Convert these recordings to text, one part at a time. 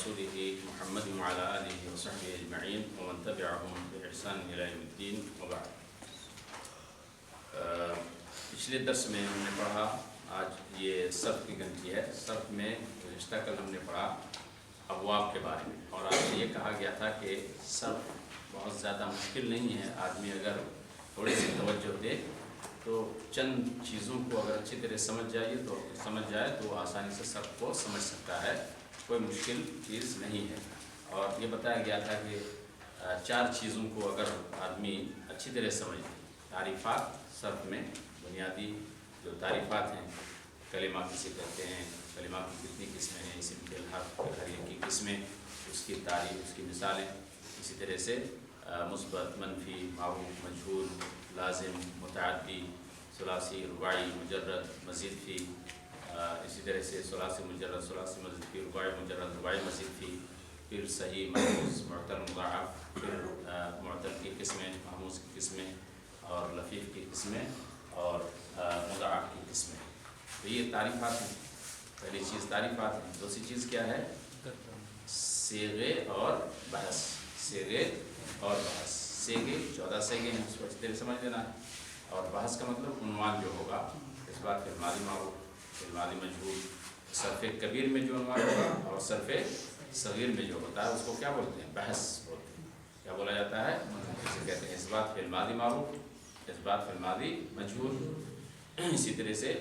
رسوله محمد وعلى آله وصحبه أجمعين ومن تبعهم بإحسان إلى يوم الدين وبعد. پچھلے درس میں ہم نے پڑھا، آج یہ صرف کی گنتی ہے. صرف میں گزشتہ کل ہم نے پڑھا ابواب کے بارے میں، اور آج یہ کہا گیا تھا کہ صرف بہت زیادہ مشکل نہیں ہے. آدمی اگر تھوڑی سی توجہ دے تو چند چیزوں کو اگر اچھی طرح سمجھ جائے تو آسانی سے صرف کو سمجھ سکتا ہے. کوئی مشکل چیز نہیں ہے. اور یہ بتایا گیا تھا کہ 4 چیزوں کو اگر آدمی اچھی طرح سمجھے، تعریفات صرف میں بنیادی جو تعریفات ہیں، کلمہ کسے کہتے ہیں، کلمہ کی کتنی قسمیں ہیں، اسم فعل حرف حریف کی قسمیں، اس کی تعریف، اس کی مثالیں. اسی طرح سے مثبت، منفی، معروف، مجہول، لازم، متعدی، ثلاثی، رباعی، مجرد، مزید فی. اسی طرح سے ثلاثی مجرد، ثلاثی مزید فی، رباعی مجرد، رباعی مزید فی. پھر صحیح، محموز، معتل، مضاعف. پھر معتل کی قسمیں، محموز کی قسمیں، اور لفیف کی قسمیں، اور مضاعف کی قسمیں. تو یہ تعریفات ہیں. پہلی چیز تعریفات ہیں. دوسری چیز کیا ہے؟ صیغے اور بحث. صیغے اور بحث. صیغے 14 صیغے ہیں، اس کو اچھی طرح سمجھ لینا ہے. اور بحث کا مطلب عنوان جو ہوگا، اس بات فعل ماضی معروف، فعل ماضی مجہول. صرف کبیر میں جو عنوان ہوگا اور صرف صغیر میں جو ہوتا ہے اس کو کیا بولتے ہیں؟ بحث بولتے ہیں. کیا بولا جاتا ہے؟ اسے کہتے ہیں اثبات فعل ماضی معروف، اثبات فعل ماضی مجہول. اسی طرح سے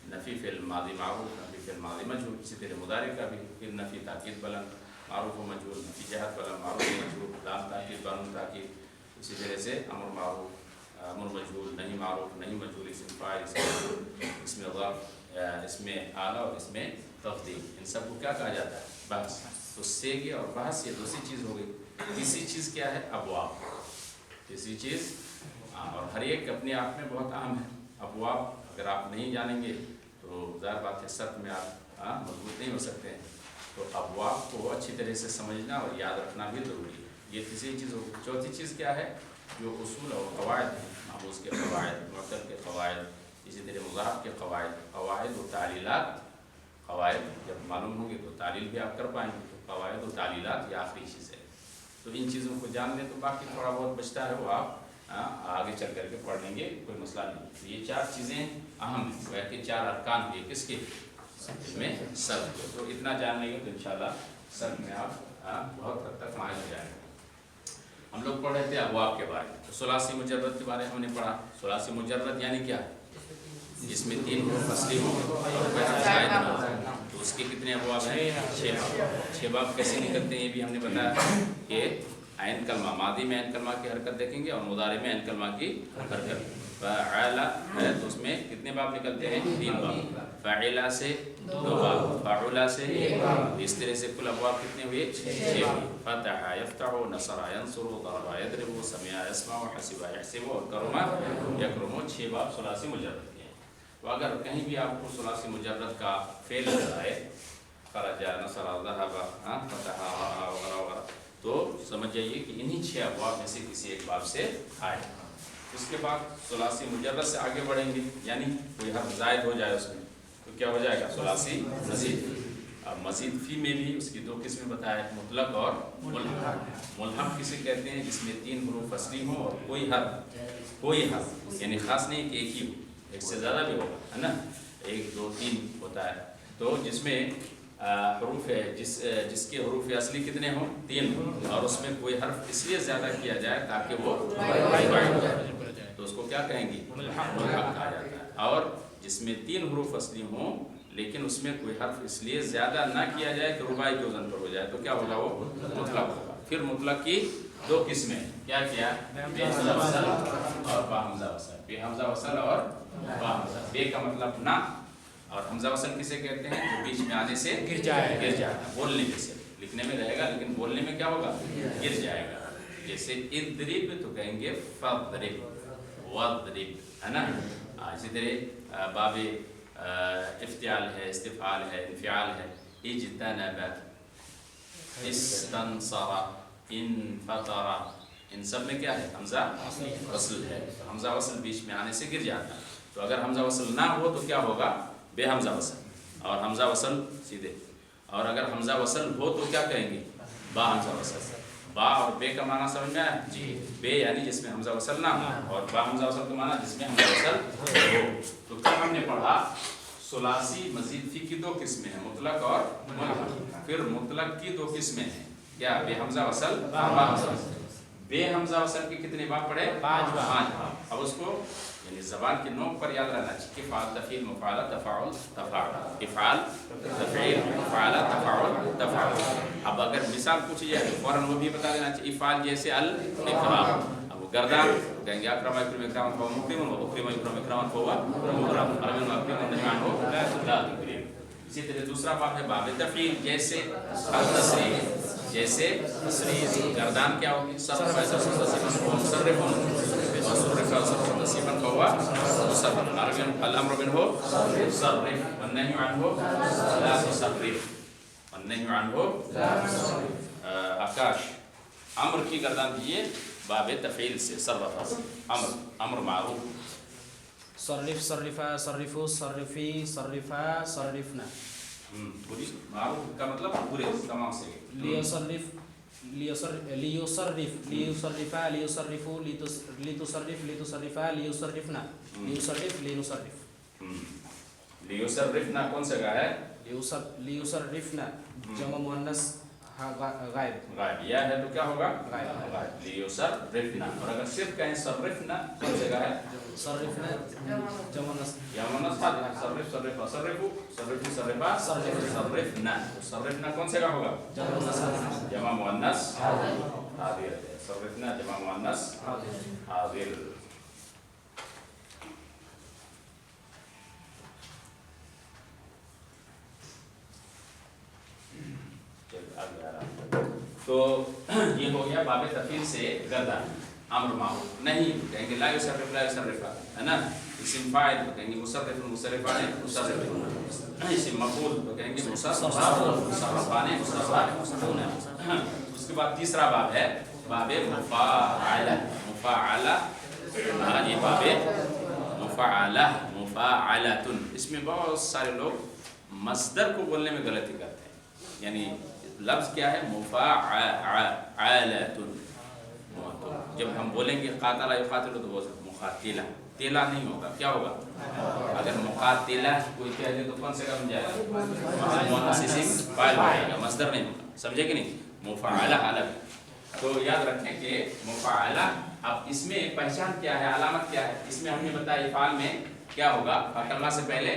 نفی فعل ماضی معروف، نفی فعل ماضی مجہول. اسی طرح مضارع کا بھی، پھر نفی تاکید بلند، معروف و مجہول، نفی جہت بلند، معروف و مجہول، لام تاکید بلند تاکید. اسی طرح سے امر معروف، امر مجہول، نہیں معروف، نہیں مجہول، اسم فاعل، اسم ظرف، اسم اعلیٰ اور اسم تفضیل. ان سب کو کیا کہا جاتا ہے؟ بحث. تو صیغے اور بحث یہ دوسری چیز ہو گئی. تیسری چیز کیا ہے؟ ابواب. تیسری چیز، اور ہر ایک اپنے آپ میں بہت اہم ہے. ابواب اگر آپ نہیں جانیں گے تو ظاہر بات ہے صرف میں آپ مضبوط نہیں ہو سکتے ہیں. تو ابواب کو اچھی طرح سے سمجھنا اور یاد رکھنا بھی ضروری ہے. یہ تیسری چیز ہوگی. چوتھی چیز کیا ہے؟ جو اصول اور قواعد ہیں، محموز کے قواعد، معتل کے قواعد، اسی طرح مضاعف کے قواعد، قواعد و تعلیلات. قواعد جب معلوم ہوں گے تو تعلیل بھی آپ کر پائیں گے. تو قواعد و تعلیلات یہ آخری چیز ہے. تو ان چیزوں کو جان لیں تو باقی تھوڑا بہت بچتا ہے وہ آپ آگے چل کر کے پڑھ لیں گے، کوئی مسئلہ نہیں. تو یہ 4 چیزیں اہم ہیں. وہ کہ 4 ارکان ہوئے کس کے؟ میں صرف. تو اتنا جان لیں گے تو انشاءاللہ صرف میں آپ بہت حد تک ماہر ہو جائیں گے. ہم لوگ پڑھ رہے تھے ابواب کے بارے میں. تو ثلاثی مجرد کے بارے میں ہم نے پڑھا. ثلاثی مجرد یعنی کیا ہے؟ جس میں 3 حروف اصلی ہوں اور زائد نہ ہو. تو اس کے کتنے ابواب ہیں؟ 6 باب. کیسے نکلتے ہیں یہ بھی ہم نے بتایا کہ عین کلمہ، ماضی میں عین کلمہ کی حرکت دیکھیں گے اور مضارع میں عین کلمہ کی حرکت. فعل ہے تو اس میں کتنے باب نکلتے ہیں؟ 3 باب. فاعل سے 2 باب، فاعل سے 1 باب. اس طرح سے کل ابواب کتنے ہوئے؟ 6. فتح یفتح، نصر ینصر، ضرب یضرب، سمع یسمع، حسب یحسب، اور کرم یکرم. 6 باب ثلاثی مجرد کے ہیں. تو اگر کہیں بھی آپ کو ثلاثی مجرد کا فعل نظر آئے، خرج، نصر، ذهب، فتح وغیرہ، تو سمجھ جائیے کہ انہی 6 ابواب میں سے کسی ایک باب سے آئے. اس کے بعد ثلاثی مجرد سے آگے بڑھیں گے، یعنی کوئی حرف زائد ہو جائے اس میں تو کیا ہو جائے گا؟ ثلاثی مزید. اب مزید فی میں بھی اس کی 2 قسمیں بتائے، مطلق اور ملحق. ملحق کسے کہتے ہیں؟ جس میں 3 حروف اصلی ہوں اور کوئی حرف یعنی خاص نہیں کہ ایک ہی ہو، ایک سے زیادہ بھی ہوگا، ہے نا، 1 2 3 ہوتا ہے. تو جس میں حروف ہے، جس کے حروف اصلی کتنے ہوں؟ 3 ہوں، اور اس میں کوئی حرف اس لیے زیادہ کیا جائے تاکہ وہ باعث ہو جائے، تو اس کو کیا کہیں گے؟ ملحق کہا جاتا ہے. اور جس میں 3 حروف اصلی ہوں لیکن اس میں کوئی حرف اس لیے زیادہ نہ کیا جائے کہ رباعی کے وزن پر ہو جائے تو کیا ہوگا؟ وہ مطلق ہوگا. پھر مطلق کی 2 قسمیں کیا بے حمزہ وصل اور با حمزہ وصل. بے حمزہ وصل اور با حمزہ. بے کا مطلب نہ، اور حمزہ وصل کسے کہتے ہیں؟ جو بیچ میں آنے سے گر جائے. بولنے میں سے لکھنے میں رہے گا لیکن بولنے میں کیا ہوگا؟ گر جائے گا. جیسے اضرب تو کہیں گے فاضرب، واضرب، ہے نا. اسی طرح باب افتعال ہے، استفعال ہے، انفعال ہے. اجتنب، استنصر، انفطر، ان سب میں کیا ہے؟ حمزہ وصل ہے. حمزہ وصل بیچ میں آنے سے گر جاتا ہے. تو اگر حمزہ وصل نہ ہو تو کیا ہوگا؟ بے حمزہ وصل. اور حمزہ وصل سیدھے اور اگر حمزہ وصل ہو تو کیا کہیں گے؟ با حمزہ وصل. با اور بے کا معنی سمجھ میں آیا؟ جی. بے یعنی جس میں حمزہ وصل نہ ہو، اور با حمزہ وصل کا معنی جس میں حمزہ وصل ہو. تو کل ہم نے پڑھا ثلاثی مزید فی کی دو قسمیں ہیں، مطلق اور ملحق. پھر مطلق کی دو قسمیں ہیں، کیا؟ بے حمزہ وصل، با حمزہ وصل. بے حمزہ وصل کے کتنے باب پڑھے؟ 5 باب. اب اس کو یعنی زبان کے نوک پر یاد رہنا چاہیے. افعال، تفعیل، مفعلہ، تفاعل، تفاعل. افعال، تفعیل، مفعلہ، تفاعل، تفاعل. اب اگر مثال پوچھی جائے تو فوراً وہ بھی بتا دینا چاہیے. افعال جیسے الاکرام، اب گردان کہیں گے اکرم اکرم اکرام فهو مکرم، واکرم اکرم اکرام فهو مکرم، ارمن اکرم نهی عنه لا تکرم. اسی طرح دوسرا باب ہے باب تفعیل، جیسے التصریف، جیسے تصریف. گردان کیا ہوگی؟ صرف فیصل تصریف مصرف وصرف صرف تصریفا فهو مصرف. الامر منه صرف والنهي عنه لا تصرف، والنهي عنه لا تصرف. آکاش امر کی گردان دیجیے باب تفعیل سے. صرف امر، امر معروف. صرف، صرفا، صرفو، صرفی، صرفا، صرفنا. پوری معروف کا مطلب پورے تمام سے. لیصرف، لیصرف، لیصرفا، لیصرفو، لیتصرف، لیتصرفا، لیصرفنا، لیصرف، لنصرف. لیصرفنا کون سے کا ہے؟ لیصرفنا جمع مؤنث غائب. غائب. یا ہے تو کیا ہوگا؟ غائب. غائب. لیصرفنا. اور اگر صرف کہیں صرفنا کون سے کا ہے؟ صرفنا جمع مؤنث یا مؤنث حاضر. صرف، صرفا، صرفو، صرفی، صرفا، صرفنا. صرفنا کون سے کا ہوگا؟ جمع مؤنث جمع مؤنث حاضر. صرفنا جمع مؤنث حاضر. تو یہ ہو گیا باب تفعیل سے گردان. امر معروف. نہیں کہیں گے لا یصرف، لا یصرفا، ہے نا. اسم فاعل تو کہیں گے مصرف، مصرفان، مصرف. اسم مفعول تو کہیں گے مصرف، مصرفان، مصرفون. اس کے بعد تیسرا باب ہے باب مفاعلہ. مفاعلہ، یہ باب مفاعلہ، مفاعلۃ. اس میں بہت سارے لوگ مصدر کو بولنے میں غلطی کرتے ہیں. یعنی لفظ کیا ہے؟ مفاعلۃ. جب ہم بولیں گے قاتل یقاتل تو بول سکتے مقاتلہ، تیلا نہیں ہوگا. کیا ہوگا؟ اگر مقاتلہ کوئی کہہ دے تو کون سے کا بن جائے گا؟ مؤنث اسم فاعل بنے گا، مصدر نہیں ہوگا. سمجھے کہ نہیں؟ مفاعلہ الگ. تو یاد رکھیں کہ مفاعلہ، اب اس میں پہچان کیا ہے، علامت کیا ہے؟ اس میں ہم نے بتایا افعال میں کیا ہوگا؟ فاکلمہ سے پہلے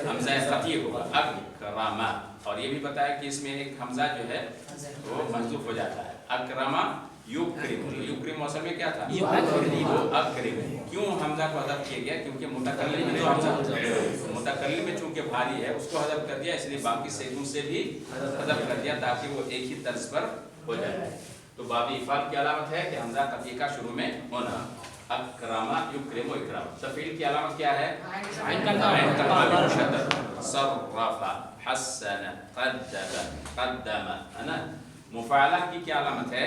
حمزہ خفی ہوگا، اکرما. اور یہ بھی بتایا کہ اس میں ایک حمزہ جو ہے وہ محذوف ہو جاتا ہے. اکرما یکرم. یکرم موصل میں کیا تھا؟ اکرم. کیوں حمزہ کو حذف کیا گیا؟ کیونکہ متکلم میں جو حمزہ متکلم میں چونکہ بھاری ہے اس کو حذف کر دیا، اس لیے باقی صیغوں سے بھی حذف کر دیا تاکہ وہ ایک ہی طرز پر ہو جائے. تو باب افعال کی علامت ہے کہ حمزہ خفی کا شروع میں ہونا. اکرما یکرم اکرام. تفعیل کی علامت کیا ہے؟ عین کلمہ مشدد. صرف، حسن، قدم، قدم، ہے نا. مفاعلہ کی کیا علامت ہے؟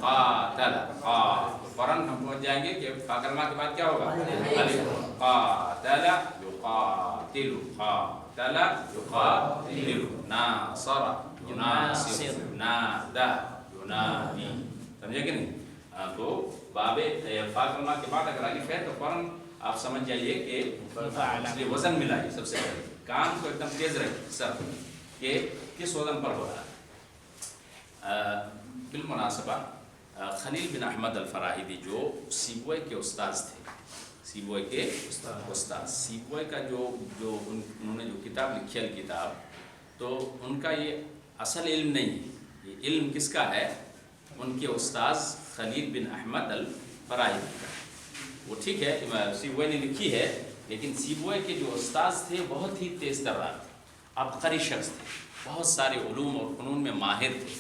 قاتل. فوراً ہم پہنچ جائیں گے کہ فاکلمہ کے بعد کیا ہوگا؟ قاتل یقاتل، قاتل یقاتل. ناصر یناصر، نادى ینادی. سمجھے کہ نہیں؟ تو باب فاکلمہ کے بعد اگر الف ہے تو فوراً آپ سمجھ جائیے کہ اس لیے وزن ملائیے. سب سے پہلے کام کو ایک دم تیز رکھیے سر کہ کس وزن پر ہو رہا ہے. بالمناسبہ خلیل بن احمد الفراہیدی جو سیبوئے کے استاذ تھے، سیبوئے کے استاد، سیبوئے کا جو انہوں نے جو کتاب لکھی الکتاب، تو ان کا یہ اصل علم نہیں ہے. یہ علم کس کا ہے؟ ان کے استاذ خلیل بن احمد الفراہیدی کا. وہ ٹھیک ہے سیبوئے نے لکھی ہے، لیکن سیبوئے کے جو استاذ تھے بہت ہی تیز ترار تھے، عبقری شخص تھے، بہت سارے علوم اور فنون میں ماہر تھے.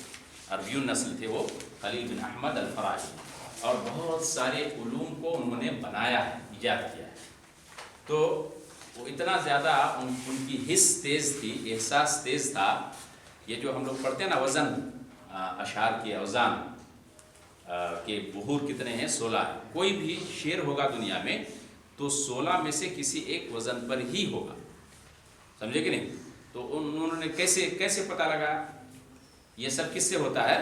عربیون نسل تھے وہ خلیل بن احمد الفراہیدی، اور بہت سارے علوم کو انہوں نے بنایا ہے، ایجاد کیا ہے. تو وہ اتنا زیادہ ان کی حس تیز تھی، احساس تیز تھا. یہ جو ہم لوگ پڑھتے ہیں نا وزن، اشعار کے اوزان کے بحور کتنے ہیں؟ 16 ہیں. کوئی بھی شعر ہوگا دنیا میں تو 16 میں سے کسی ایک وزن پر ہی ہوگا. سمجھے کہ نہیں؟ तो उन्होंने कैसे पता लगा? ये सब किससे होता है?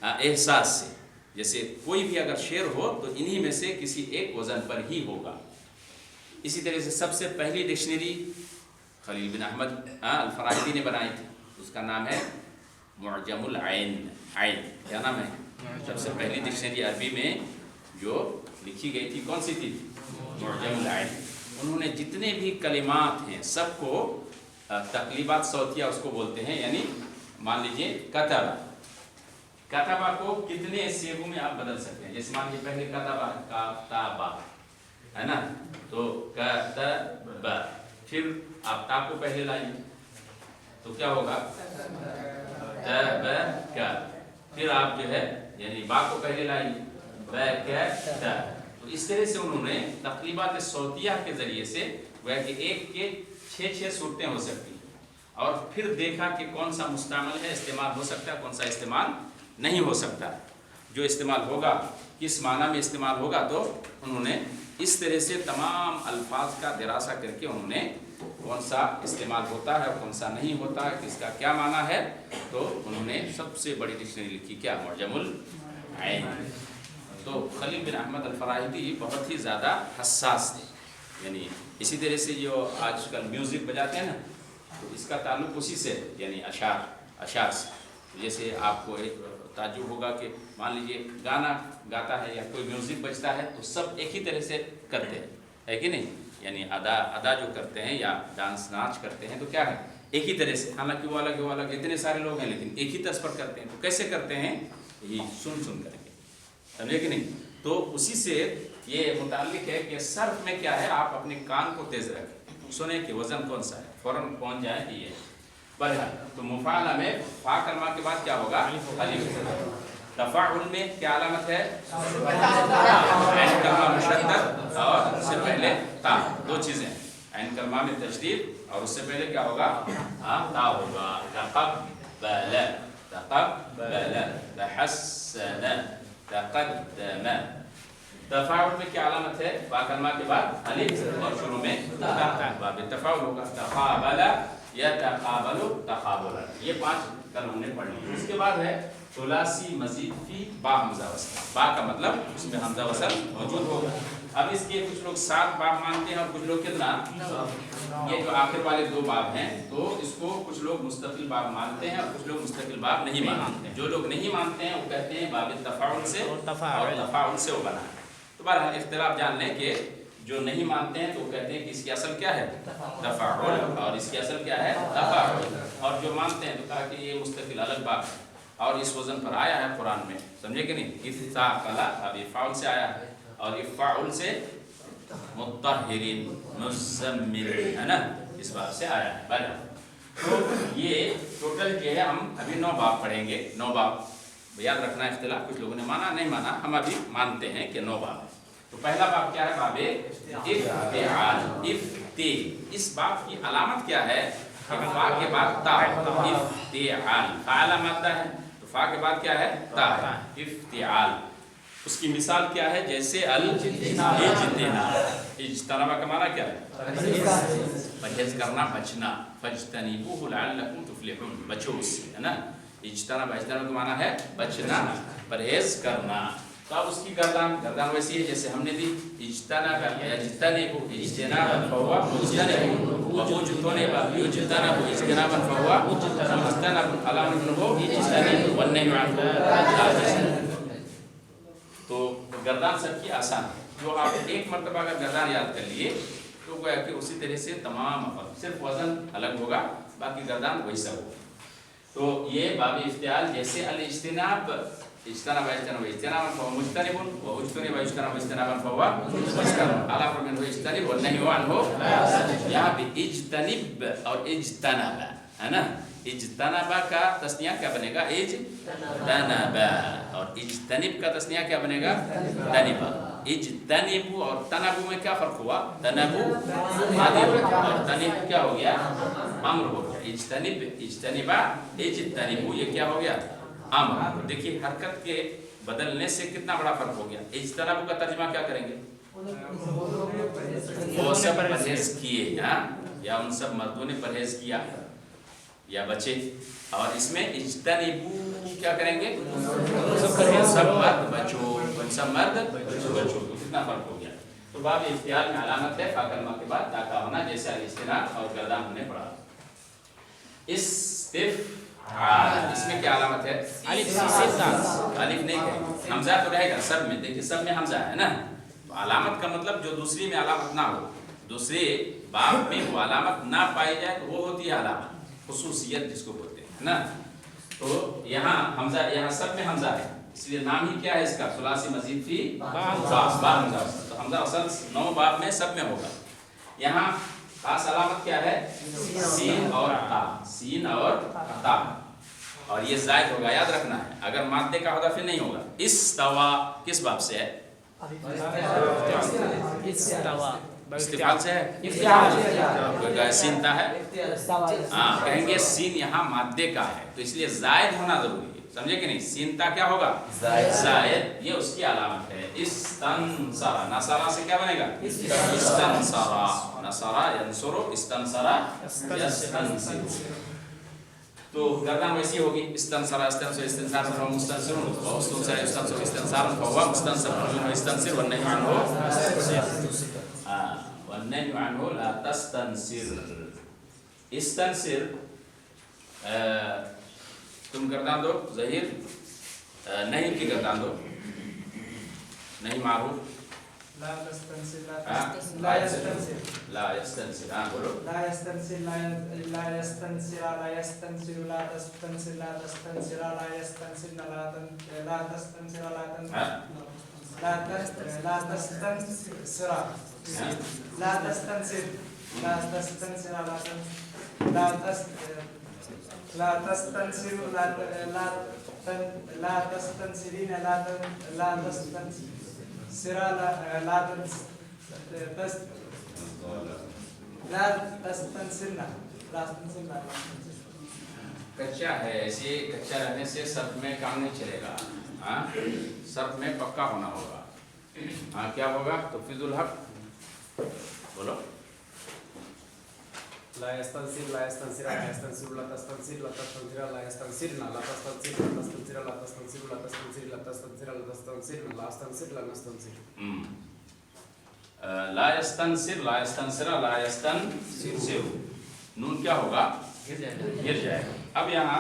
एहसास से। जैसे कोई भी अगर शेर हो तो इन्हीं में से किसी एक वज़न पर ही होगा। इसी तरह से सबसे पहली डिक्शनरी खलील बिन अहमद अल-फराहिदी ने बनाई थी, उसका नाम है मुअजमुल ऐन। ऐन क्या नाम है? सबसे पहली डिक्शनरी अरबी में जो लिखी गई थी कौन सी थी? मुअजमुल ऐन। उन्होंने जितने भी कलिमात हैं सबको तकलीबात सौतिया उसको बोलते हैं, यानी मान लीजिए कतबा को कितने सेगों में आप बदल सकते हैं। जैसे मान लीजिए पहले कतबा है ना, तो कतबा, फिर आप ता को पहले लाइए तो क्या होगा? तबका। फिर आप जो है यानी बा को पहले लाइए, बकता। तो इस तरह से उन्होंने तकरीबात सौतिया के जरिए से वह कि एक के 6 सूरतें हो सकती हैं, और फिर देखा कि कौन सा मुस्तामल है, इस्तेमाल हो सकता है, कौन सा इस्तेमाल नहीं हो सकता। जो इस्तेमाल होगा किस माना में इस्तेमाल होगा, तो उन्होंने इस तरह से तमाम अल्फाज का दिरासा करके उन्होंने कौन सा इस्तेमाल होता है और कौन सा नहीं होता है, किसका क्या माना है, तो उन्होंने सबसे बड़ी डिक्शनरी लिखी क्या? मुअजमुल ऐन। तो खलील बिन अहमद अल-फराहिदी बहुत ही ज़्यादा हसास थे। यानी इसी तरह से जो आजकल म्यूज़िक बजाते हैं ना, तो इसका ताल्लुक उसी से, यानी अशार से। जैसे आपको एक ताज्जुब होगा कि मान लीजिए गाना गाता है या कोई म्यूज़िक बजता है तो सब एक ही तरह से करते हैं, है कि नहीं? यानी अदा जो करते हैं या डांस नाच करते हैं तो क्या है? एक ही तरह से, हालांकि वो अलग इतने सारे लोग हैं लेकिन एक ही तर्ज पर करते हैं। तो कैसे करते हैं? यही सुन करके, समझे कि नहीं? तो उसी से ये मुताल्लिक है कि सर्फ में क्या है, आप अपने कान को तेज रखें, सुने कि वज़न कौन सा है, फ़ौरन पहुँच जाए कि ये बरहल। तो मुफ़ाला में फा कलमा के बाद क्या होगा? अलिफ। तफ़ाउल में क्या अलामत है? ऐन कलमा मुशद्दद और उससे पहले ता, दो चीज़ें। ऐन कलमा में तशदीद और उससे पहले क्या होगा? ता होगा। तक़ब्बल, तहस्सन, तक़द्दम। तफ़ाउल में क्या अलामत है? फा कलमा के बाद अलिफ और शुरू में ता, बाब तफ़ाउल होगा। तक़ाबल यतक़ाबलु तक़ाबुलन। ये 5 कल हमने पढ़ ली। उसके बाद है सुलासी मजीद फी बा हमजा वसल। बा का मतलब उसमें हमजा वसल मौजूद होगा। अब इसके कुछ लोग 7 बाब मानते हैं और कुछ लोग कितना? ये जो आखिर वाले 2 बाब हैं तो इसको कुछ लोग मुस्तकिल बाब मानते हैं और कुछ लोग मुस्तकिल बाब नहीं मानते हैं। जो लोग नहीं मानते हैं वो कहते हैं बाब तफ़ाउल से और तफ़ाउल से वो बना है। तो बहरहाल इख्तिलाफ जान लें कि जो नहीं मानते हैं तो वो कहते हैं कि इसकी असल क्या है? तफ़ाउल, और इसकी असल क्या है? तफ़ाउल। और जो मानते हैं तो कहा कि ये मुस्तकिल अलग बात है और इस वज़न पर आया है कुरान में, समझे कि नहीं? इफ़्ताक़ला, अब इफ़ाउल से आया है और इफ़ाउल से मुत्तहिरीन, मुज़म्मिल, है ना, इस बात से आया है। बराबर। तो ये टोटल जो है हम अभी 9 बाब पढ़ेंगे। 9 बाब याद रखना, इख्तिलाफ कुछ लोगों ने माना, नहीं माना, हम अभी मानते हैं कि 9 बाब है। तो पहला बाब क्या है? बाबे इफ्तिआल। इफ्ती, इस बाब की अलामत क्या है? फा के बाद ता, इफ्तिआल। फा अलामत है तो फा के बाद क्या है? ता, इफ्तिआल। उसकी मिसाल क्या है? जैसे अल इज्तिना। इज्तनाबा का माना क्या है? परहेज करना, बचना। फज्तनिबूहु लअल्लकुम तुफ्लिहून, बचो उससे, है ना। इज्तनाबा का माना है बचना, परहेज करना। तो अब उसकी गर्दान वैसी है जैसे हमने दी। इज्तनाबा यज्तनिबु इज्तनाबन फहुवा मुज्तनिबुन व उज्तनिबा युज्तनबु इज्तनाबन फहुवा मुज्तनबुन। अलामतुन हो इज्तनिबु व नही अन्हु ला तज्तनिबु। तो गर्दान सबकी आसान है। जो आप एक मरतबा अगर गर्दान याद कर लिए तो गोया कि उसी तरह से तमाम सिर्फ वज़न अलग होगा, बाकी गर्दान वही सब होगा। तो ये बाब इफ्तिआल जैसे अल इज्तिनाब, इज्तनाब इज्तनाबन फहुवा मुज्तनिबुन व उज्तनिब इज्तनाबन फहुवा मुज्तनब। अला फरमान हो इज्तनिब व नही अन्हु। यहाँ पे इज्तनिब और इज्तनाबा, है ना। इज्तनाबा का तस्निया क्या बनेगा? इज्तनाबा। और इज्तनिब का तस्निया क्या बनेगा? तनिबा। इज्तनिबु और तनबु में क्या फर्क हुआ? तनबु मादी और तनिब क्या हो गया? अम्र हो गया। इज्तनिब, इज्तनिबा, इज्तनिबु, ये क्या हो गया? अम्र। देखिए हरकत के बदलने से कितना बड़ा फर्क हो गया। इज्तनाबु का तर्जुमा क्या करेंगे? वो सब परहेज किए, या उन सब मर्दों ने परहेज किया। या बचे। और इसमें इज्तनिबू क्या करेंगे, सब मर्द बचो, सब मर्द बचो। तो कितना फर्क हो गया। तो बाब इख्तियार में अलामत है फा कलमा के बाद ताका होना, जैसे इस्तिनाफ और गर्दान हमने पढ़ा। इस्तिफ़आल, इसमें क्या अलामत है, अलिफ नहीं कहेंगे, हमजा तो रहेगा सब में। देखिए सब में हमजा है ना, तो अलामत का मतलब जो दूसरी में अलामत ना हो, दूसरे बाब में वो अलामत ना पाई जाए तो वो होती है अलामत, खुसूसियत जिसको बोलते हैं ना। तो यहाँ हमजा, यहाँ सब में हमजा है, इसलिए नाम ही क्या है इसका, सुलासी मजीद थी हमजा। तो हमजा असल 9 बाब में सब में होगा। यहाँ खास अलामत क्या है, सीन और ता, सीन और ता, और ये जायद होगा, याद रखना है। अगर मादे का होगा फिर नहीं होगा। इस्तवा किस बाब से है, इस्तिफाल से है, सीन ता है, हाँ कहेंगे सीन यहाँ मादे का है, तो इसलिए जायद होना जरूरी है, समझे कि नहीं। सीन ता क्या होगा, जायद, ये उसकी अलामत है। इस्तनसरा, नसरा से क्या बनेगा, इस्तनसरा, नसरा यंसुरु, इस्तनसरा यस्तनसिरु। तो गर्दन वैसी होगी, इस्तनसरा इस्तनसुरु इस्तनसारन व मुस्तनसिरुन, व उस्तनसरा इस्तनसुरु इस्तनसारन व मुस्तनसिरुन व इस्तनसिर व नही अन्हु, व नही अन्हु ला तस्तनसिर। इस्तनसिर तुम गर्दान दो ज़हीर, नहीं की गर्दान दो, नहीं मारूफ, ला तस्तनसिर, ला यस्तनसिर, हाँ बोलो, ला यस्तनसिर, ला यस्तनसिर, ला यस्तनसिर, ला तस्तनसिर, ला तस्तनसिर, ला यस्तनसिर, ला तस्तनसिर, ला तस्तनसिर, ला तस्तनसिर, ला तस्तनसिर, ला तस्तनसिर, ला तस्तनसिर, ला तस्तनसिर, ला तस्तनसिरीन, ला तस्तनसिरा, ला तस्तनसिरना। कच्चा है, ऐसे कच्चा रहने से सर्फ में काम नहीं चलेगा, हाँ सर्फ में पक्का होना होगा। हाँ क्या होगा, तो फिजुल हक बोलो, ला यस्तनसिर, ला यस्तनसिरा, ला यस्तनसिरु, ला तस्तनसिर, ला तस्तनसिरा, ला यस्तनसिरना, ला तस्तनसिर, ला तस्तनसिरा, ला तस्तनसिरु, ला तस्तनसिर, ला तस्तनसिरा, ला तस्तनसिरना, ला यस्तनसिर, ला नस्तनसिर। ला यस्तनसिर, ला यस्तनसिरा, ला यस्तनसिर, नून क्या होगा, गिर जाएगा। अब यहाँ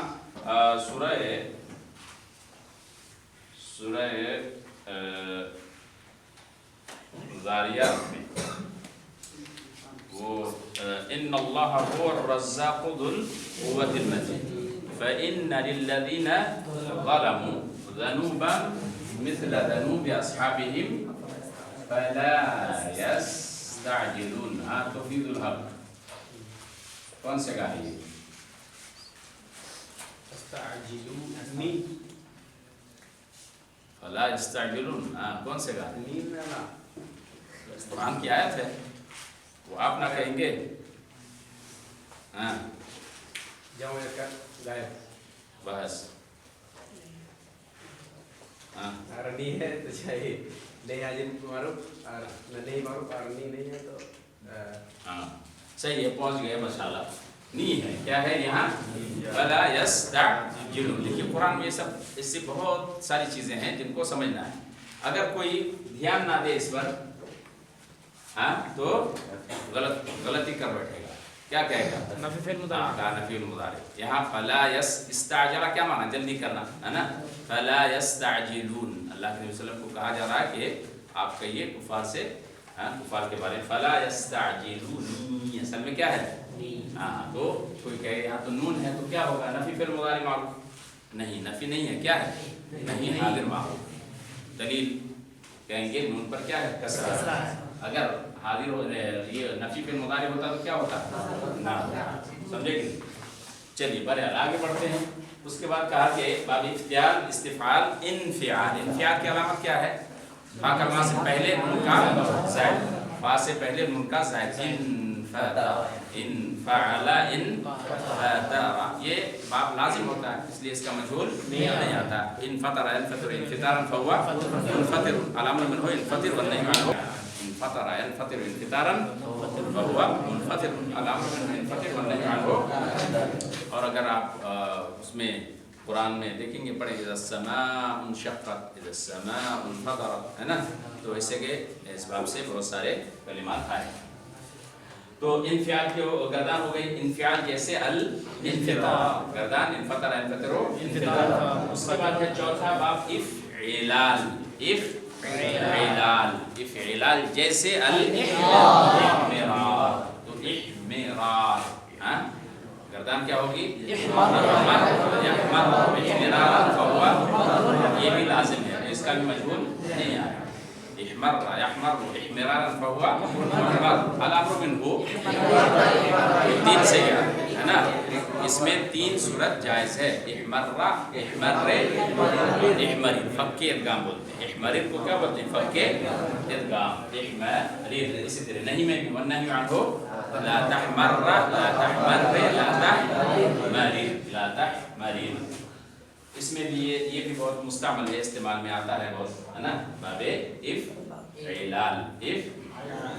सूरह ज़ारियात में वो इन्नल्लाह हुवar-रज़्ज़ाक़ु ज़ुल-क़ुव्वतिल मतीन फ़इन्न लिल्लज़ीना ज़लमू ज़नूबन मिस्ल ज़नूबि अस्हाबिहिम फ़ला यस्तअजिलून। हाँ तो फिजुल हक कौन से का है ये, फला यस्तअजिलून, हाँ कौन से का है, कुरान की आयत है, वो आप ना कहेंगे। हाँ जाओ यार गायब बस, हाँ अरनी है तो चाहिए, नहीं हाजिर मारूफ और नहीं मारूफ, अरनी नहीं है तो हाँ सही है, पहुंच गए माशाल्लाह। नी है, क्या है यहाँ, फला यस्तअजिलून। देखिए कुरान में ये सब, इससे बहुत सारी चीजें हैं जिनको समझना है। अगर कोई ध्यान ना दे इस पर, हाँ तो गलती कर बैठेगा। क्या कहेगा, नफी फिल मुदारी, नफील मुदारी। यहाँ फला इस्ताजला क्या माना, जल्दी करना है ना, फला यस्तअजिलून। अल्लाह के नबी सल्लल्लाहु अलैहि वसल्लम को कहा जा रहा है कि आप कहिए कुफार से, हाँ कुफार के बारे में, फला यस्तअजिलून असल में क्या है, हाँ तो कोई कहे यहाँ तो नून है तो क्या होगा, नफी फिल मुदारी मारूफ, नहीं नफी नहीं है, क्या है, नहीं हाजिर मारूफ। दलील कहेंगे नून पर क्या है, कसरा है। अगर हाजिर हो ये नफी फिल मुदारी होता तो क्या होता ना, समझेंगे। चलिए बहरहाल आगे बढ़ते हैं। उसके बाद कहा कि बाब इख्तियार इस्तिफाल इनफियाल। इनफियाल की अलामत क्या है, फा कलमा से पहले नून का ज़ायद, फा से पहले नून का ज़ायद, इनफअला इनफतरा, ये बाब लाजिम होता है इसलिए इसका मजहूल नहीं आता। इनफतरा यनफतिरु इनफितारन फहुवा मुनफतिर, अलामत मिनहु इनफतिर व नहीं अन्हु इनफतरा यनफतिरु इनफितारन فهو منفطر الامر منفطر والنهي عنه. اور اگر آپ اس میں قرآن میں دیکھیں گے پڑھیں اذا السماء انشقت اذا السماء انفطرت ہے نا، تو اس سے کہ اس باب سے بہت سارے کلمات آئے. تو انفعال کے گردان ہو گئی، انفعال جیسے الانفطار، گردان انفطر انفطر انفطار. اس کے بعد ہے چوتھا باب افعلال. افعلال افعلال جیسے الاحمرار. تو احمرار گردان کیا ہوگی؟ احمرار. یہ بھی لازم ہے، اس کا بھی مجہول نہیں آیا. احمر يحمر احمرارا فهو محمر. الامر منه تین سے ہے نا، اس میں تین صورت جائز ہے. احمر احمر احمری فک ادغام بولتے ہیں. احمری کو کیا بولتے ہیں؟ فک ادغام. احمری اسی طرح نہیں میں بھی والنهي عنه لا تحمر لا تحمر لا تحمری لا تحمری. اس میں بھی یہ بھی بہت مستعمل ہے، استعمال میں آتا ہے بہت ہے نا. باب افعلال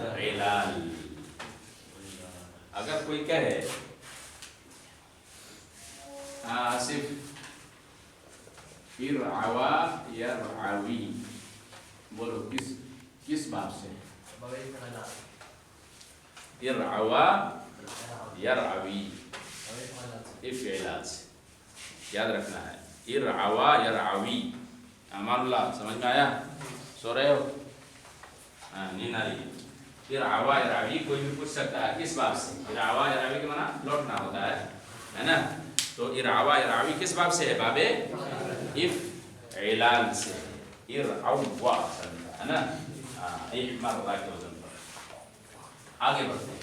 افعلال. اگر کوئی کہے آصف ارعوا یرعوی، بولو کس باب سے؟ ارعوا یرعوی افعلال سے یاد رکھنا ہے. ارعوا یرعوی. امان اللہ سمجھ میں آیا؟ سو رہے ہو؟ نیند آ رہی ہے. ارعوا یرعوی کوئی بھی پوچھ سکتا ہے کس باب سے. ارعوا یرعوی کے معنی لوٹنا ہوتا ہے نا. تو ارعوا یرعوی کس باب سے ہے؟ باب افعلال سے. ارعوا ہے نا، احمر کے وزن پر. آگے بڑھتے ہیں.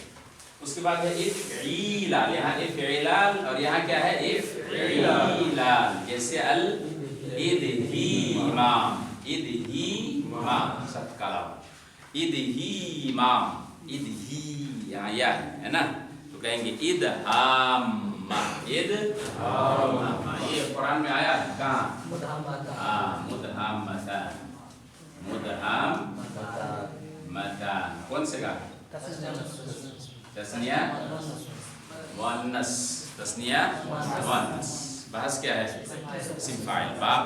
اس کے بعد ہے افعیلال. یہاں افعلال اور یہاں کیا ہے؟ افعیلال جیسے الادہیمام. ادہیمام سب کلام. ادہیمام ادہی یہاں یا ہے نا، تو کہیں گے ادہام. ادہام یہ قرآن میں آیا ہے کہاں؟ مدہامتان. مدہامتان کون سے کا؟ تسنیہ مؤنث. تسنیہ مؤنث. بحث کیا ہے؟ اسم فاعل. باب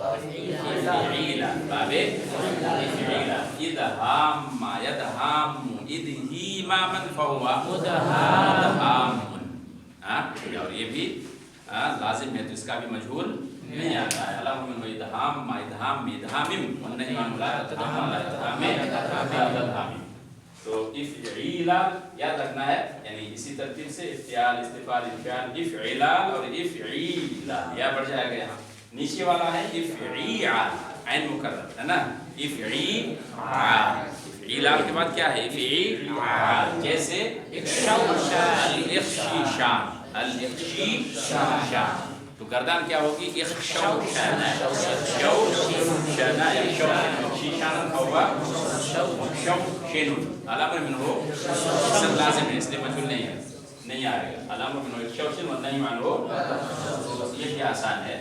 افعیلا. باب افعیلا. ادہام یدہام ادہیماما فہو مدہام. اور یہ بھی لازم ہے، تو اس کا بھی مجہول نہیں آتا ہے. الامر منه ادہام ما ادہام ادہامم والنہی عنہ لا تدہام لا ادہام. تو افعیلال یاد رکھنا ہے، یعنی اسی ترتیب سے افتعال استفعال انفعال افعلال اور افعیلال. یا بڑھ جائے گا یہاں نیچے والا ہے افعیعال عین مکرر ہے نا. افعیعال. افعیلال کے بعد کیا ہے؟ افعیعال جیسے الاخشیشان. الاخشیشان تو گردان کیا ہوگی؟ اخشوشان. اخشوشان اخشیشان ہوا شوشن. الامر منه اسم لازم ہے، اس لیے مجهول نہیں ہے، نہیں آئے گا. الامر منه شوشن والنهي عنه. یہ کیا آسان ہے؟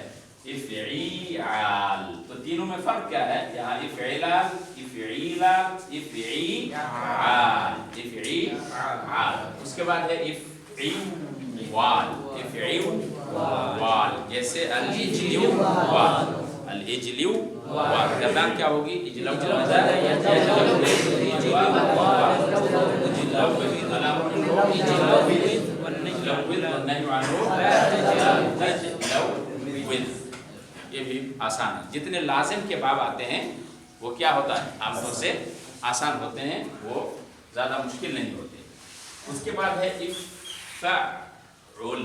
افعیعال. تو تینوں میں فرق کیا ہے؟ یہاں افعلال افعیلال افعیعال افعیعال. اس کے بعد ہے افعیوال. افعیوال جیسے الاجلیوال. الاجلیوال گردان کیا ہوگی؟ اجلو یہ بھی آسان ہے. جتنے لازم کے باب آتے ہیں وہ کیا ہوتا ہے؟ عام طور سے آسان ہوتے ہیں، وہ زیادہ مشکل نہیں ہوتے. اس کے بعد ہے افعل. افعل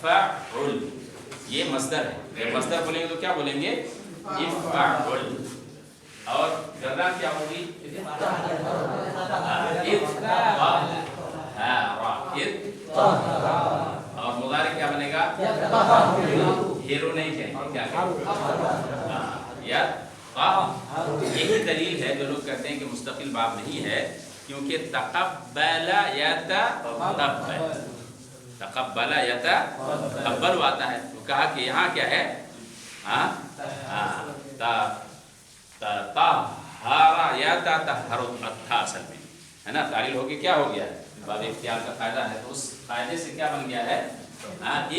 افعل یہ مصدر ہے. یہ مصدر بولیں گے تو کیا بولیں گے؟ افعل. اور گردان کیا ہوگی؟ اور مضارع کیا بنے گا؟ ہیرو نہیں کہیں گے، کیا کہیں گے؟ یہی دلیل ہے جو لوگ کہتے ہیں کہ مستقل باب نہیں ہے، کیونکہ تقبل یتقبل. تقبل یتقبل آتا ہے. تو کہا کہ یہاں کیا ہے؟ तहारा यतहरु था असल में है ना, तारील होगी क्या हो गया है, बाब इख्तियार का कायदा है, तो उस कायदे से क्या बन गया है,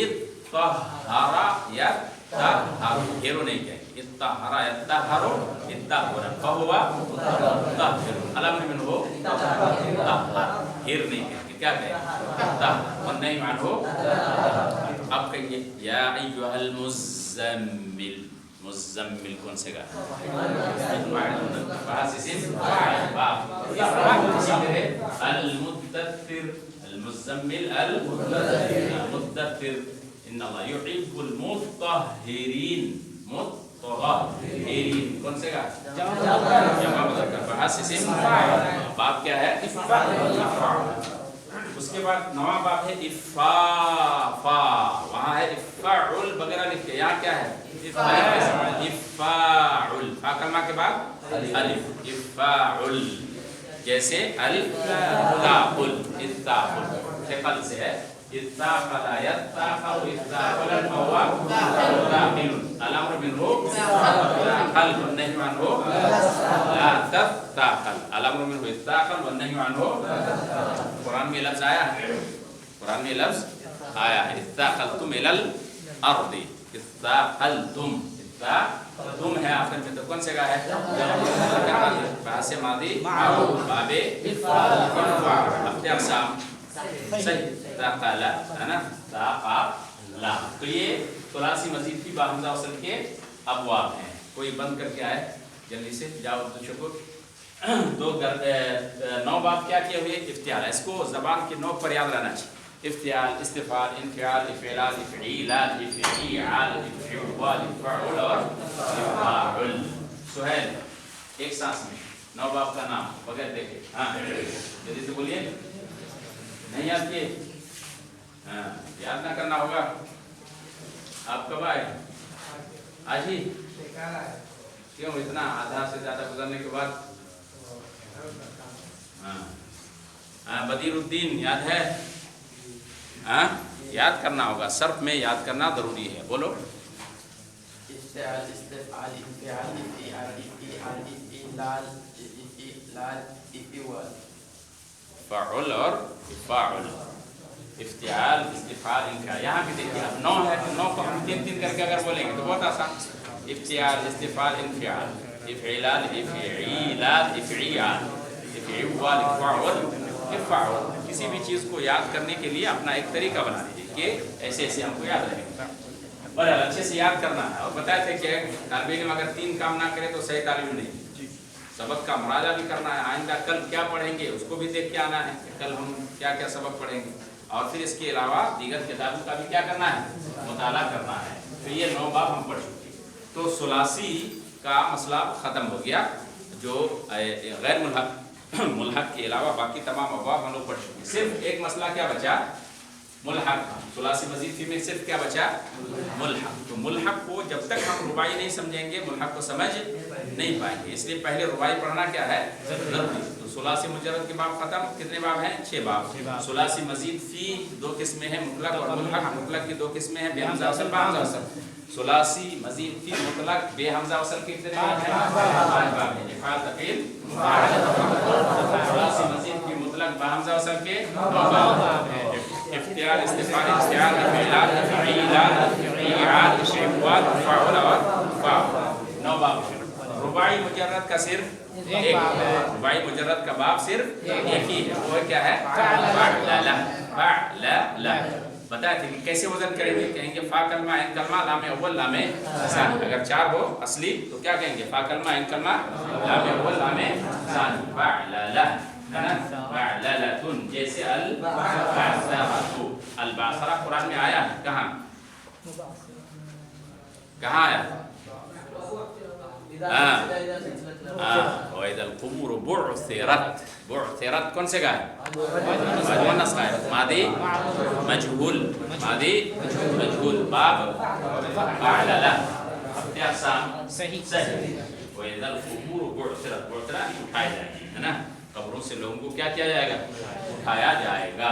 इत्तहरा यतहरु, हेरो नहीं कहेंगे, इत्तहरा यतहरु इत्तहरा फहुवा मुतहहिर, अलम मिन हो तहहर, हेर नहीं कहेंगे, क्या कहेंगे तहहर, और नहीं मान हो। अब कहिए या अय्युहल मुज़्ज़म्मिल, मुज़्ज़म्मिल कौन से का अल-मुद्दत्तिर, अल-मुज़्ज़म्मिल अल-मुद्दत्तिर, इन्नल्लाह युहिब्बुल मुत्तahhirin, मुत्तahhirin कौन से का जमा मुज़क्कर बासिसिम, बाप क्या है इफ़ाल। उसके बाद नवा बाप है इफ़ाफा, वहाँ है इफ़ाउल वगैरह लिख के, यहाँ क्या है इफ़ाउल, फा कलमा के बाद अलिफ, इफ़ाउल जैसे अल-ताउल, इत्ताउल थिक़ल से है, इत्ताक़ला यत्ताक़ल इत्ताक़लन फहुवा मुताक़िल, अल-अम्र मिन्हु ताक़ल वन्नह्यु अन्हु ला तत्ताक़ल, अल-अम्र मिन्हु इत्ताक़ल वन्नह्यु अन्हु। कुरान में लफ्ज़ आया है, कुरान में लफ्ज़ आया है इत्ताक़लतुम इलल अर्दि, इत्ताक़लतुम, इत्ताक़लतुम है आखिर में, तो कौन से का है बासे मादी बाबे इफ़ाल, अपने अक़साम सही ताक़ला है ना, ताक़ला, तो ये सुलासी मज़ीद की बाहमज़ा वसल के अबवाब हैं। कोई बंद करके आए जल्दी से, जाओ शुक्र। तो 9 बाब क्या किए हुए इफ्तियाल, इसको ज़बान के नोक पर याद रहना चाहिए, इफ्तियाल, इस्तिफ़ाल, इन्फ़ियाल, इफ़इलाल, इफ़ईलाल, इफ़ईआल, इफ़उल, इफ़उल और इफ़ाउल। सुहैल एक सांस में 9 बाब का नाम बगैर देखे, हाँ जल्दी से बोलिए, नहीं याद किए, हाँ याद ना करना होगा। आप कब आए, आज ही, क्यों इतना आधा से ज़्यादा गुजरने के बाद। हाँ बदीरुद्दीन याद है, हाँ याद करना होगा, सर्फ में याद करना जरूरी है, बोलो। इफ्तियाल, इस्तिफ़ाल, इन्फ़ियाल, इफ़ईआल, इफ़ईआल, इफ़ईलाल, इफ़ईलाल, इफ़उल, फ़उल और इफ़ाउल, इफ्तियाल, इस्तिफ़ाल, इन्फ़ियाल। यहाँ भी देखिए अब 9 है, तो 9 को हम 3-3 करके अगर बोलेंगे तो बहुत आसान, इफ्तियाल, इस्तिफ़ाल, इन्फ़ियाल, इफ़ईलाल, इफ़ईलाल, इफ़ईआल, इफ़उल, इफ़उल, इफ़उल। किसी भी चीज़ को याद करने के लिए अपना एक तरीका बना दीजिए कि ऐसे ऐसे हमको याद रहेगा, और अच्छे से याद करना है। और बताए थे कि तालिब इल्म अगर 3 काम ना करे तो सही तालिब नहीं, सबक का मुराजा भी करना है, आइंदा कल क्या पढ़ेंगे उसको भी देख के आना है कि कल हम क्या क्या सबक पढ़ेंगे, और फिर इसके अलावा दीगर किताबों का भी क्या करना है, मुताला करना है। तो ये 9 बाब हम पढ़ चुके, तो सुलासी का मसला ख़त्म हो गया, जो गैर मुल्हक के अलावा बाकी तमाम अबवाब हम लोग पढ़ चुके। सिर्फ एक मसला क्या बचा, मुल्हक, सुलासी मजीद फी में सिर्फ क्या बचा, मुल्हक। तो मुल्हक को जब तक हम रुबाई नहीं समझेंगे मुल्हक को समझ नहीं पाएंगे, इसलिए पहले रुबाई पढ़ना क्या है जरूरी। तो सुलासी मुजर्रद के बाब खत्म, कितने बाब हैं, 6 बाब। सुलासी मजीद फी 2 किस्में हैं, मुतलक और मुल्हक। मुतलक की 2 किस्में हैं, बेहमज़ा वसल, बाहमज़ा वसल। सुलासी मजीद फी मुतलक बेहमज़ा वसल के कितने बाब हैं, 5 बाब हैं, इफ़ाल, तफ़ील, मुफ़ाअला। सुलासी मजीद फी मुतलक बेहमज़ा वसल के 9 बाब हैं, इफ्तियाल, इस्तिफ़ाल, इफ्तियाल, इफ़ईलाल, इफ़ईलाल, इफ़ईआल, इफ़उल, इफ़उल और इफ़ाउल, 9 बाब। रुबाई मुजर्रद का सिर्फ एक, रुबाई मुजर्रद का बाब सिर्फ एक ही है, वो क्या है, फ़अला, फ़अला। बताए थे कि कैसे वजन करेंगे, कहेंगे फा कलमा इन कलमा लामे अव्वल लामे सानी, अगर 4 हो असली तो क्या कहेंगे, फा कलमा इन कलमा लामे अव्वल लामे सानी, फ़अला है ना, फ़अलतुन जैसे अल-बासरतु, अल-बासरा कुरान में आया है, कहाँ आया, वइज़ल क़ुबूर बु'थिरत, बु'थिरत कौन से का है, मुअन्नस का है, मादी मजहूल, मादी मजहूल, बाब फ़अला, अपने अक़साम सही, वइज़ल क़ुबूर बु'थिरत, बु'थिरत उठाए जाएंगे, है ना, कब्रों से लोगों को क्या किया जाएगा, उठाया जाएगा।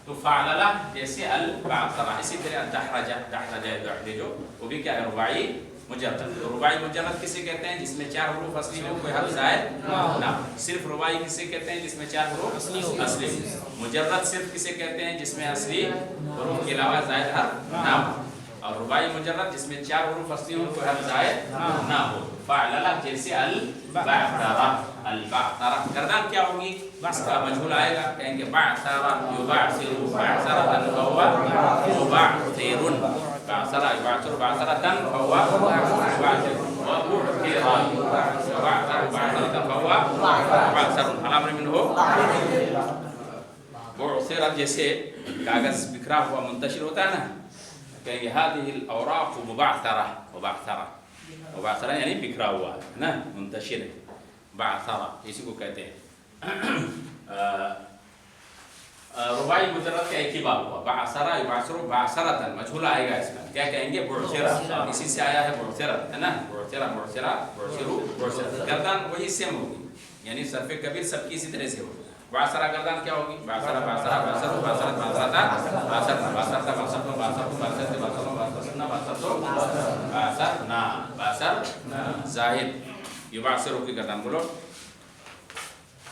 तो फ़अला जैसे अल-बासरा, इसी तरह दहरजा, दहरजा जो वो भी क्या है, रुबाई मुजर्रद। तो रुबाई मुजर्रद किसे कहते हैं? जिसमें 4 हरूफ असली हो, कोई हर्फ ज़ायद ना। सिर्फ रुबाई किसे कहते हैं? जिसमें 4 हरूफ असली हो। मुजर्रद सिर्फ किसे कहते हैं? जिसमें असली हरूफ के अलावा ज़ायद हर्फ ना हो। और रुबाई मुजर्रद जिसमें 4 हरूफ असली हो, कोई हर्फ ज़ायद ना हो। फ़अलला जैसे अल-बअतरा, अल-बअतरा। गर्दन क्या होगी? इसका मजहूल आएगा, कहेंगे बअतरा युबअसिरु बअतरतन फहुवा मुबअसिरुन। बअतरा युबअसिरु बअतरतन फहुवा मुबअसिरुन। वबुअसिरा युबअसिरु बअतरतन फहुवा मुबअसिरुन। अल-अम्र मिन्हु बुअसिरा, जैसे कागज बिखरा हुआ मुंतशिर होता है ना, कहेंगे हादिहिल औराक़ मुबअतरा, मुबअतरा, मुबअतरा यानी बिखरा हुआ है ना, मुंतशिर है, बअतरा इसी को कहते हैं। रुबाई मुजर्रद का एक ही बात हुआ, बअसरा युबअसिरु बअसरतन, मजहूल आएगा इसमें, क्या कहेंगे? बुअसिरा, इसी से आया है बुअसिरा, है ना, बुअसिरा बुअसिरा बुअसिरु बुअसिरा। गर्दन वही सेम होगी, यानी सर्फ़े कबीर सबकी इसी तरह से होगी। बअसरा गर्दन क्या होगी? बअसरा बअसरा बअसरु बअसरत बअसरता बअसरना बअसरता बअसरतु बअसरतु बअसरते बअसरनु बअसरना बअसरतु बअसरना बअसरना। ज़ाहिद युबअसिरु की गर्दन बोलो।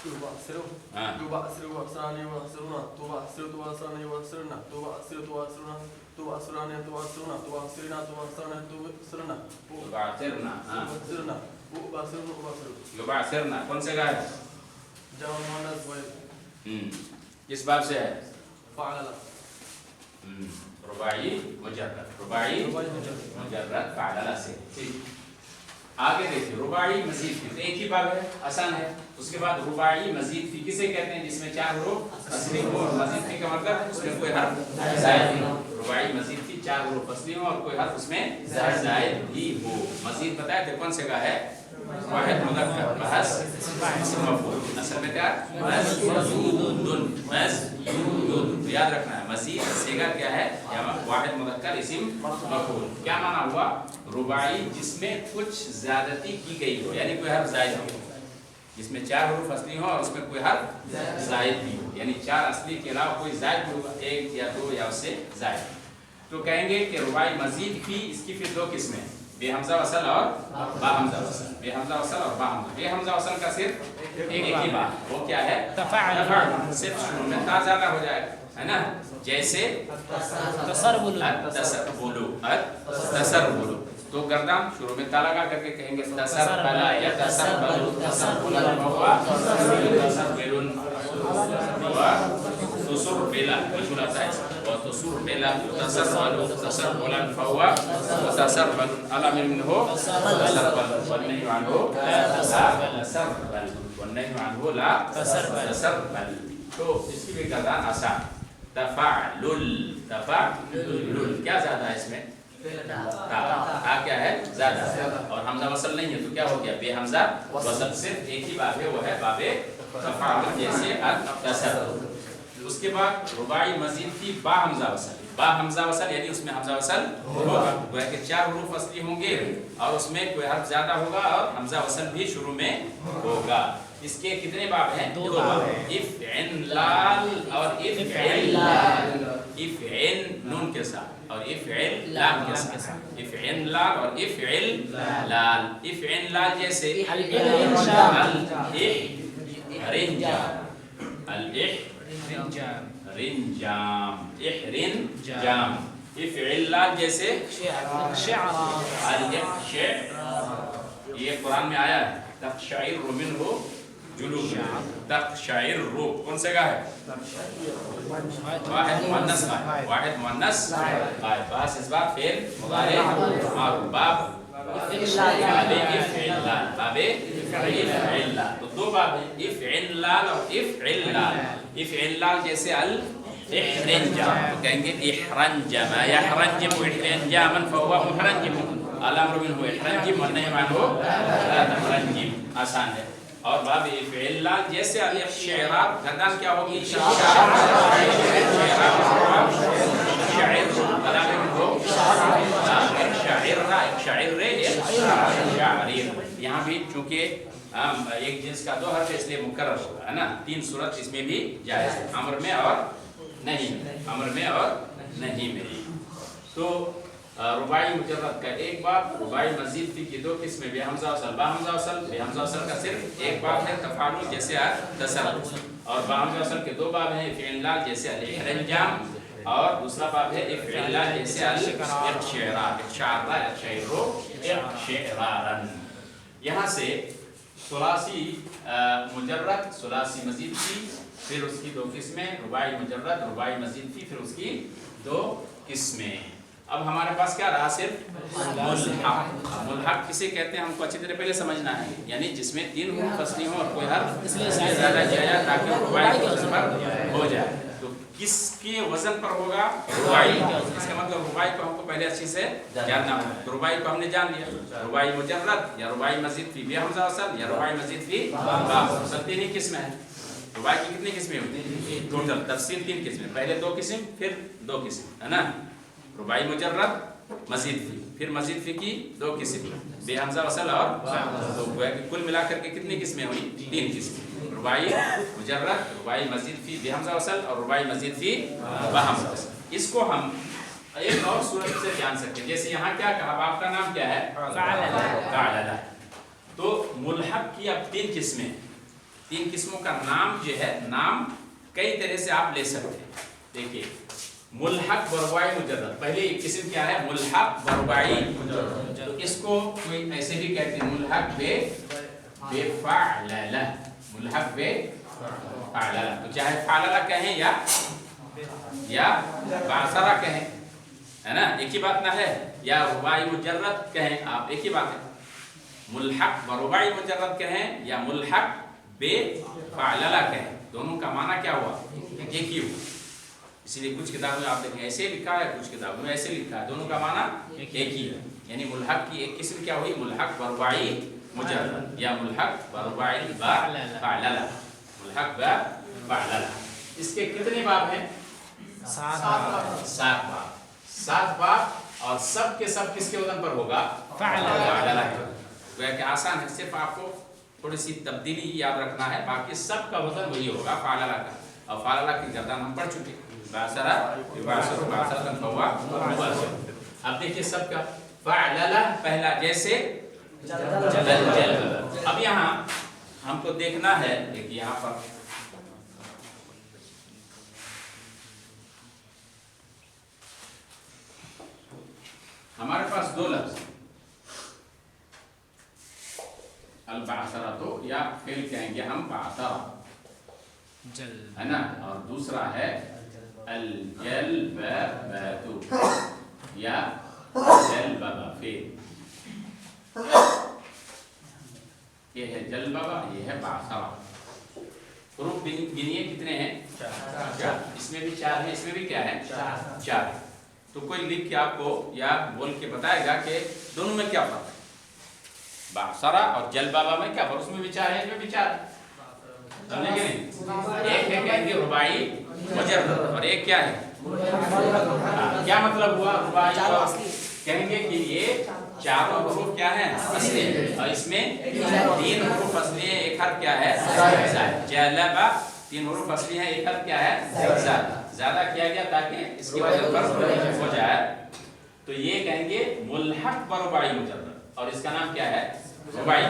तुबअसिरु हाँ। तुबअसिरु वअसरानि वअसरुना तुबअसिरु तुबअसरानि वअसरुना तुबअसिरु तुबअसरुना तुबअसरानि तुबअसरुना तुबअसिरना तुबअसरानि तुबअसरुना युबअसिरना, हाँ। तुबअसिरना तुबअसिरु तुबअसिरु। युबअसिरना कौन से का है? जमा मुअन्नस वही। किस बाब से है? फ़अलला। रुबाई मुजर्रद, रुबाई मुजर्रद फ़अलला से। ठीक, आगे देखिए रुबाई मजीद फी, तो एक ही बाब है, आसान है। उसके बाद रुबाई मजीद फी किसे कहते हैं? जिसमें 4 हरूफ असली हो और मजीद फी का मतलब उसमें कोई हर्फ ज़ायद हो। रुबाई मजीद फी 4 हरूफ असली हो और कोई हर्फ उसमें ज़ायद ही हो। मजीद बताया थे कौन से का है? वाहिद मुज़क्कर महज़ इस्म मफ़ऊल। असल में क्या? मज़ूदुन, मज़ूदुन। याद रखना है मजीद सेगा क्या है? या वाहिद मुज़क्कर इस्म मफ़ऊल। क्या माना हुआ? रुबाई जिसमें कुछ ज़्यादती की गई हो, यानी कोई हर्फ ज़ायद हो, जिसमें 4 हरूफ असली हो और उसमें कोई हर्फ ज़ायद भी हो, यानी 4 असली के अलावा कोई ज़ायद भी होगा, 1 या 2 या उससे ज़ायद। तो कहेंगे कि रुबाई मजीद फी, इसकी फिर 2 किस्में, बेहमज़ा वसल और बाहमज़ा वसल। बेहमज़ा वसल और बाहमज़ा। बेहमज़ा वसल का सिर्फ एक ही बात, वो क्या है? तफ़अल। सिर्फ शुरू में ता ज़्यादा हो जाएगा, है ना, जैसे तसरबुलु, तसरबुलु। तो गर्दन शुरू में ता लगा करके कहेंगे तसरबला या तसरबलु, तसरबुलन फहुवा तसरबुलन व तुसरबिला, मजहूल आता है, व तुसरबिला तसरबलु तसरबुलन फहुवा तसरबलु। अल-अम्र मिन्हु तसरबलु वन्नही अन्हु ला तसरबल, वन्नही अन्हु ला तसरबल। तो इसकी भी गर्दन आसान। तफ़अलुल, तफ़अलुल क्या ज़्यादा है इसमें? ता क्या है? ज़्यादा। और हमज़ा वसल नहीं है तो क्या हो गया? बेहमज़ा वसल। सिर्फ एक ही बात है, वो है बाबे तफ़अल, जैसे अत-तसर। उसके बाद रुबाई मजीद की बा हमज़ा वसल। बा हमज़ा वसल यानी उसमें हमज़ा वसल होगा, वह के 4 हरूफ असली होंगे और उसमें कोई हर्फ ज़्यादा होगा और हमज़ा वसल भी शुरू में होगा। इसके कितने बाब हैं? 2 बाब। इफ़इलाल और इफ़इलाल, इफ़इन नून के साथ और इफ़इलाल के साथ, इफ़इलाल और इफ़इलाल। इफ़इलाल जैसे अल-इहरिंजाम, अल-इहरिंजाम, इहरिंजाम। इफ़इलाल जैसे अल-इहशिर, ये कुरान में आया है, तक़शइरु मिन्हु जुलूदुहुम, तक़शइरु कौन से का है? वाहिद मुअन्नस का है, वाहिद मुअन्नस है। बस इस बार फेल मुदारे मारूफ बाब इफ़इलाल, बाबे इफ़इलाल। तो 2 बाब हैं, इफ़इलाल और इफ़इलाल। इफ़इलाल जैसे अल-इहरिंजाम, तो कहेंगे इहरंजम, यहरंजिम इहरिंजामन फहुवा मुहरंजिम। अल-अम्र मिन्हु इहरंजिम वन्नही अन्हु ला तहरंजिम। आसान है। और बाब इफ़इलाल जैसे अल-इहशिराब, गर्दन क्या होगी? यहाँ भी चूंकि एक जिन्स का 2 हर्फ इसलिए मुकर्रर होगा, है ना। 3 सूरत इसमें भी जायज़ है, अम्र में और नहीं में, अम्र में और नहीं में। तो रुबाई मुजर्रद का एक बाब, रुबाई मजीद फी की दो किस्में, बेहमजा वसल बाहमजा वसल। बेहमजा वसल का सिर्फ एक बाब है तफालुल जैसे तसल्लुस, और बाहमजा वसल के दो बाब हैं, फ़िअल जैसे अल-इहराम, और दूसरा बाब है इफ़्इल जैसे अल-इशरारन। यहाँ से सुलासी मुजर्रद, सुलासी मजीद फी, फिर उसकी दो किस्में, रुबाई मुजर्रद, रुबाई मजीद फी, फिर उसकी दो किस्में। अब हमारे पास क्या रहा? सिर्फ मुल्हक। मुल्हक किसे कहते हैं हमको अच्छी तरह पहले समझना है, यानी जिसमें 3 हुरूफ फसली हो और कोई हर्फ इसलिए ज़्यादा किया जाए ताकि रुबाई के वज़न पर हो जाए। तो किसके वज़न पर होगा? रुबाई। इसका मतलब रुबाई को हमको पहले अच्छी से जानना होगा। तो रुबाई को हमने जान लिया, रुबाई मुजर्रद या रुबाई मजीद फी बेहमजा वसल या रुबाई मजीद फी बा वसल, 3 ही किस्में हैं। रुबाई की कितनी किस्में होती हैं टोटल? तफसील 3 किस्में, पहले 2 किस्म फिर 2 किस्म, है ना? रुबाई मुजर्रद मजीद फी, फिर मजीद फी की 2 किस्म, बेहमजा वसल और तो कुल मिलाकर के कितनी किस्में हुई? 3 किस्में, रुबाई मुजर्रद, रुबाई मजीद फी बेहमजा वसल और रुबाई मजीद फी बहमजा वसल। इसको हम एक और सूरत से जान सकते हैं, जैसे यहाँ क्या कहा? आपका नाम क्या है? फ़अलला। तो मुल्हक की अब 3 किस्में, 3 किस्मों का नाम जो है, नाम कई तरह से आप ले सकते हैं। देखिए, मुल्हक बरुबाई मुजर्रद, पहले एक किस्म क्या है? मुल्हक बरुबाई मुजर्रद। तो इसको कोई ऐसे भी कहते हैं, मुल्हक बेफ़अलला, मुल्हक बेफ़अलला। तो चाहे फ़अलला कहें या बासरा कहें, है ना, एक ही बात ना है, या रुबाई मुजर्रद कहें आप, एक ही बात है। मुल्हक बरुबाई मुजर्रद कहें या मुल्हक बेफ़अलला कहें, दोनों का माना क्या हुआ? एक ही हुआ। इसीलिए कुछ किताबों में आप देखें ऐसे लिखा है, कुछ किताबों में ऐसे लिखा है, दोनों का माना एक ही है। यानी मुल्हक की एक किस्म क्या हुई? मुल्हक बरुबाई मुजर्रद या मुल्हक बरुबाई बफ़अलला, मुल्हक बफ़अलला। इसके कितने बाब हैं? 7 बाब। 7 बाब, और सब के सब किसके वजन पर होगा? फ़अलला। तो क्या आसान है, सिर्फ आपको थोड़ी सी तब्दीली याद रखना है, बाकी सब का वजन वही होगा फ़अलला का। और फ़अलला की गर्दान हम पढ़ चुके हैं, बासरा युबासरु बासरतन फहुवा मुबासर। अब देखिए सबका फ़अलला पहला, जैसे जल। अब यहाँ हमको देखना है, देखिए यहाँ पर हमारे पास 2 लफ्ज़, अल-बासरा तो या फिर कहेंगे हम बासरा, है ना, और दूसरा है अल-जल्बबतु या जल्बबा, ये है जल्बबा, ये है बासरा। हुरूफ गिनिए कितने हैं? 4। इसमें भी 4 है, इसमें भी क्या है? 4। तो कोई लिख के आपको या बोल के बताएगा कि दोनों में क्या फर्क है, बासरा और जल्बबा में क्या फर्क? उसमें भी 4 है, इसमें भी 4 है, समझेंगे नहीं? एक है कहेंगे रुबाई मुजर्रद और एक क्या है? क्या मतलब हुआ? रुबाई कहेंगे कि ये चारों हुरूफ क्या है? असली, और इसमें 3 हुरूफ असली है, एक हर्फ क्या है? जल्बा। 3 हुरूफ असली है, एक हर्फ क्या है? ज़्यादा किया गया ताकि इसकी वजह पर हो जाए। तो ये कहेंगे मुल्हक बरुबाई मुजर्रद, और इसका नाम क्या है? रुबाई,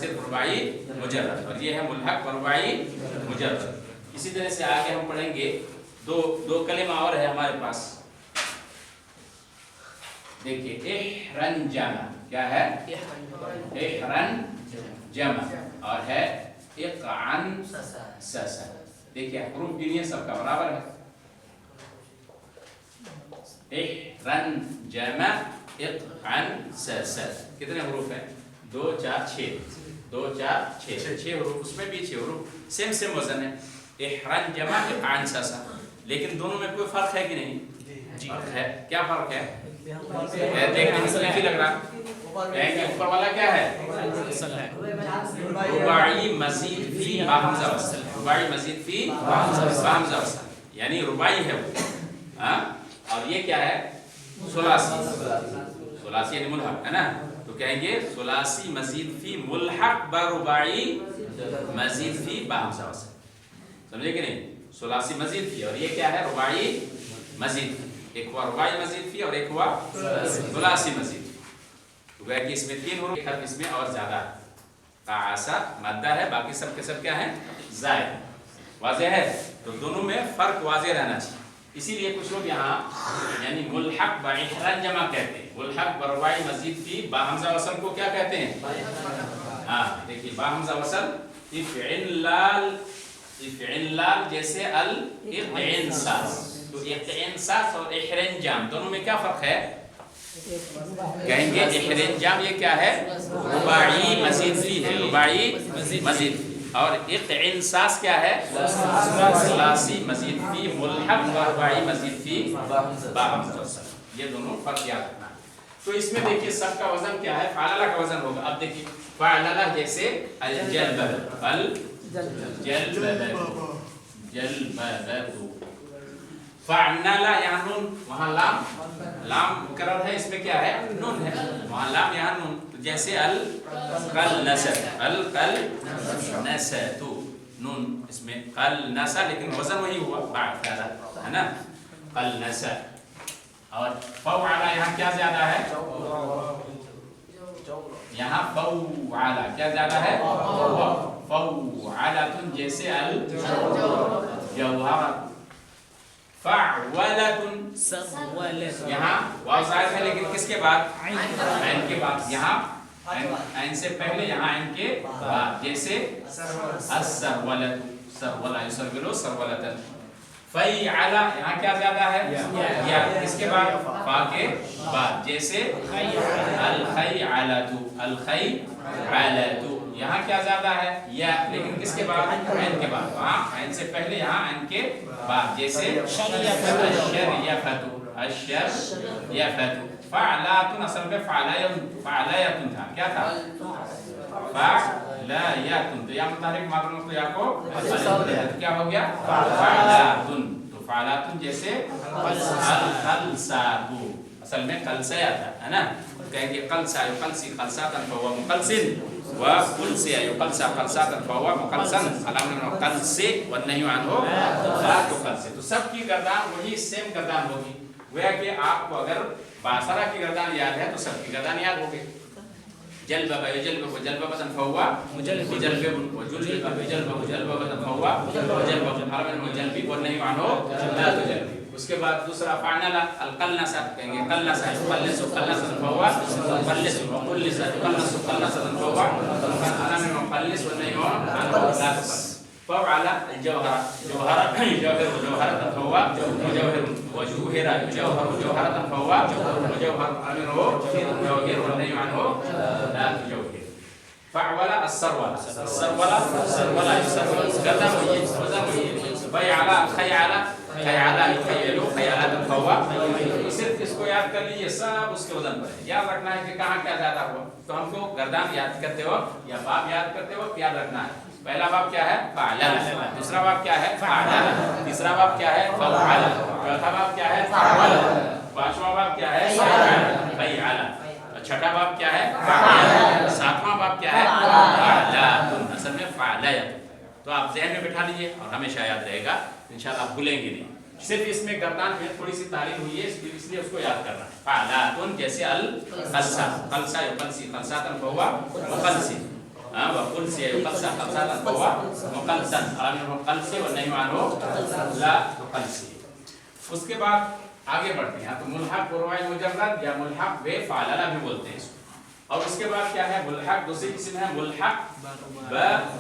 सिर्फ रुबाई मुजर्रद, और ये है मुल्हक बरुबाई मुजर्रद। इसी तरह से आगे हम पढ़ेंगे, दो कलिमा और है हमारे पास। देखिए, इहरन जमा, क्या है? इहरन जमा, और है इक़अन ससा। देखिए हुरूफ गिनिए, सबका बराबर है। इहरन जमा इक़अन ससा, कितने हुरूफ हैं? 2 4 6, 2 4 6 हुरूफ, उसमें भी 6 हुरूफ, सेम वजन है। इहरन जमा इक़अन ससा, लेकिन दोनों में कोई फर्क है कि नहीं? फर्क है। क्या फर्क है? देखने में तो लग रहा है, ऊपर वाला क्या है? रुबाई मजीद फी बहमजा वसल, रुबाई मजीद फी बहमजा वसल, यानी रुबाई है वो, हाँ? और ये क्या है? सुलासी यानी मुल्हक, है ना? तो कहेंगे सुलासी मजीद फी मुल्हक बरुबाई मजीद फी बहमजा वसल, समझे कि नहीं? सुलासी मजीद फी, और ये क्या है? रुबाई मजीद फी। एक हुआ रुबाई मजीद फी और एक हुआ सुलासी मजीद फी। तो गया कि इसमें 3 हुरूफ, एक हर्फ इसमें और ज्यादा है। कासा मद्दा है, बाकी सब के सब क्या है जायद। वाज़ेह है, तो दोनों में फर्क वाज़ेह रहना चाहिए। इसीलिए कुछ लोग यहाँ यानी मुल्हक व इहरान जमा कहते हैं। मुल्हक व रुबाई मजीद फी बा हमजा वसल को क्या कहते हैं? हाँ देखिए, बा हमजा वसल इफ़इलाल जैसे अल इक़इनसास। तो इक़इनसास और इहरान दोनों में क्या फर्क है? कहेंगे इहरान ये क्या है? रुबाई मजीद फी है, रुबाई मजीद। और इक़इनसास क्या है? सुलासी मजीद फी, मुल्हक व रुबाई मजीद फी बा हमजा वसल। ये दोनों फर्क याद रखना। तो इसमें देखिए सब का वजन क्या है? फ़अलला का वजन होगा। अब देखिए फ़अलला जैसे अल जल्बतु, फ़अलला यहाँ नून, वहाँ लाम मुकर्रर है, इसमें क्या है? नून है, वहाँ लाम यहाँ नून। तो जैसे अल कल नसतु, नून इसमें कल नसा, लेकिन वजन वही हुआ फ़अलला, है ना? कल नसा। और फ़अला यहाँ क्या ज्यादा है? यहाँ फ़अला क्या ज्यादा है? फ़अलातुन जैसे अल जौहरत। फ़अलतुन यहाँ वाव ज़ायद है, लेकिन किसके बाद? ऐन के बाद। यहाँ ऐन से पहले, यहाँ ऐन के बाद, जैसे अस्सरवलतु, सरवला युसरविलु सरवलतन। फ़अला यहाँ क्या ज्यादा है? या। इसके बाद फा के बाद, जैसे अल खैअलतु, यहाँ क्या ज्यादा है? या, लेकिन किसके बाद? ऐन के बाद। वहाँ ऐन से पहले, यहाँ ऐन के बाद, जैसे अश्शर्यफतु। फ़अलातुन असल में फ़अलायतुन था, क्या था? फ़अलायतुन। तो या मुतारिक मालूम तो या को क्या हो गया? फ़अलातुन। तो फ़अलातुन जैसे अल-ख़लसातु, असल में कलसा था, है ना? कहेंगे कलसा युकलसी खलसातन फ़हुवा मुकलसिन व कुलसिया युकलसा खलसातन फ़हुवा मुकलसन। अलामना कलसे व नही अन्हु ला तुकलसे। तो सब की गर्दान वही सेम गर्दान होगी। गोया कि आपको अगर बासरा की गर्दान याद है तो सबकी गर्दान याद होगी। जल्बा युजल्बु जल्बतन फ़हुवा मुजल्बिबुन व जुल्बिबा युजल्बु जल्बतन फ़हुवा मुजल्बिबुन। अलामना मुजल्बि व नही अन्हु ला तुजल्बि। उसके बाद दूसरा फ़अलला अल-क़लनसा, कहेंगे क़लनसा युक़ल्लिसु क़लनसन फ़हुवा मुक़ल्लिस व क़ुल्लिसा युक़ल्लिसु क़लनसन फ़हुवा अलामना मुक़ल्लिस व नही अन्हु ला तुक़ल्लिस। फ़अला अल-जौहरा युजौहिरु जौहरतन फ़हुवा मुजौहिरुन व जुहिरा युजौहिरु जौहरतन फ़हुवा मुजौहिरुन। अलामना मुजौहिर व नही अन्हु ला तुजौहिर। फ़अला अस्सरवला गर्दन वही फ़अला खैअला खैअलतन फ़हुवा। सिर्फ इसको याद कर लीजिए, सब उसके वजन पर है। याद रखना है कि कहाँ क्या ज्यादा हुआ। तो हमको गर्दान याद करते वक्त या बाब याद करते वक्त याद रखना है। पहला बाब क्या है? फ़अला। दूसरा बाब क्या है? फ़अला। तीसरा बाब क्या है? फ़अला। चौथा बाब क्या है? फ़अला। पांचवा बाब क्या है? फ़अला। छठा बाब क्या है? फ़अला। सातवां बाब क्या है? फ़अलातुन, असल में फ़अलायतुन। तो आप ज़हन में बिठा लीजिए और हमेशा याद रहेगा, इंशाअल्लाह आप भूलेंगे नहीं। सिर्फ इसमें गर्दान में थोड़ी सी तालीम हुई है, इसलिए उसको याद करना है। फ़अलातुन जैसे अल-क़लसा, क़लसा युक़ल्सी क़लसातन फ़हुवा मुक़ल्सिन व क़ुल्सिया युक़ल्सा क़लसातन फ़हुवा मुक़ल्सन। अलामना मुक़ल्सिन व नही अन्हु ला तुक़ल्सी। उसके बाद आगे बढ़ते हैं। तो मुल्हक रुबाई मुजर्रद या मुल्हक बे फ़अलला भी बोलते हैं इसको। और उसके बाद क्या है? मुल्हक दूसरी किस्म है मुल्हक ब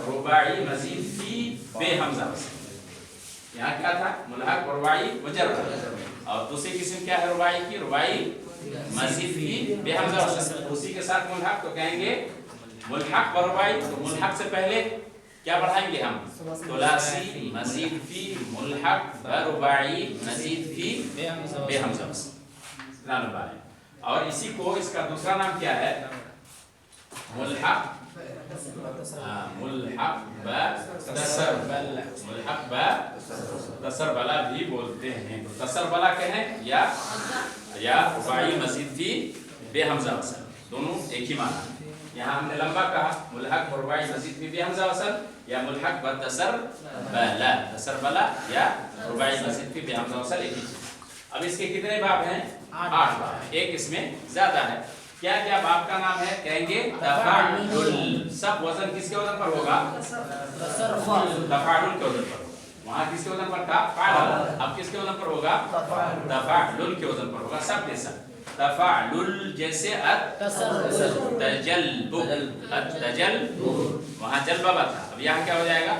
रुबाई मजीद फी बे हमजा वसल। यहाँ क्या था? मुल्हक रुबाई मुजर्रद। और दूसरी किस्म क्या है रुबाई की? रुबाई मजीद फी बे हमजा वसल। उसी के साथ मुल्हक तो कहेंगे मुल्हक व रुबाई। तो मुल्हक से पहले क्या बढ़ाएंगे हम? सुलासी मजीद फी मुल्हक व रुबाई मजीद फी बे हमजा वसल। और इसी को, इसका दूसरा नाम क्या है? मुल्हक ब तसरबला भी बोलते हैं। तो तसरबला कहें या रुबाई मजीद फी बे हमजा वसल, दोनों एक ही माना। यहाँ हमने लंबा कहा मुल्हक रुबाई मजीद फी बे हमजा वसल या मुल्हक ब तसरबला या रुबाई मजीद फी बे हमजा वसल, एक ही चीज। अब इसके कितने बाब हैं? 8 बाब हैं, एक इसमें ज्यादा है। क्या क्या बाब का नाम है? कहेंगे तफाउल। सब वजन किसके वजन पर होगा? तफाउल के वजन पर। वहाँ किसके वजन पर था? फाअल। अब किसके वजन पर होगा? तफाउल के वजन पर होगा। सब के सब तफाउल जैसे तजल्बु, तजल्बु वहाँ जल्बा था, अब यहाँ क्या हो जाएगा?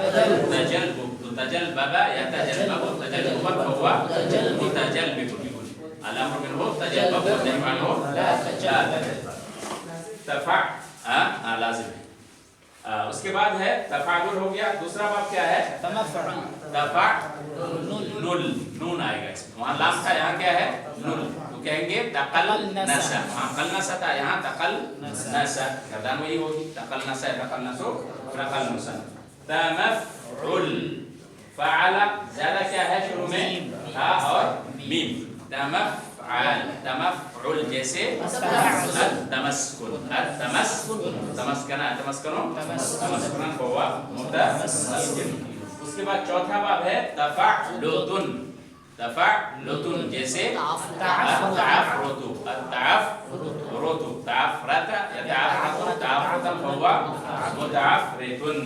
तजल्बु। तो तजल्बा या तजल्बु, तजल्बु हुआ तजल्बु, अलाम में हो तजल्बु नहीं मानो ला तजल्बु, तफा लाजिम है। उसके बाद है तफाउल हो गया। दूसरा बाब क्या है? तफाउल, नून आएगा इसमें, वहाँ लाम था, यहाँ क्या है? नून। तो कहेंगे तकल नसा, वहाँ कल नसा था, यहाँ तकल नसा, गर्दन वही होगी, तकल नसा, तकल नसो, तकल नसा। तमफ़उल, फ़अला ज्यादा क्या है शुरू में? हा और मीम। तमफ़अल, तमफ़उल जैसे तमस्कुन, तमस्कना, तमस्कनो हुआ मुतमस्किन। उसके बाद चौथा बाब है तफ़अलुतुन, तफ़अलुतुन जैसे तअफ़रुतु, तअफ़रुतु, तअफ़रता या तअफ़रतु, तअफ़रतन हुआ मुतअफ़रितुन।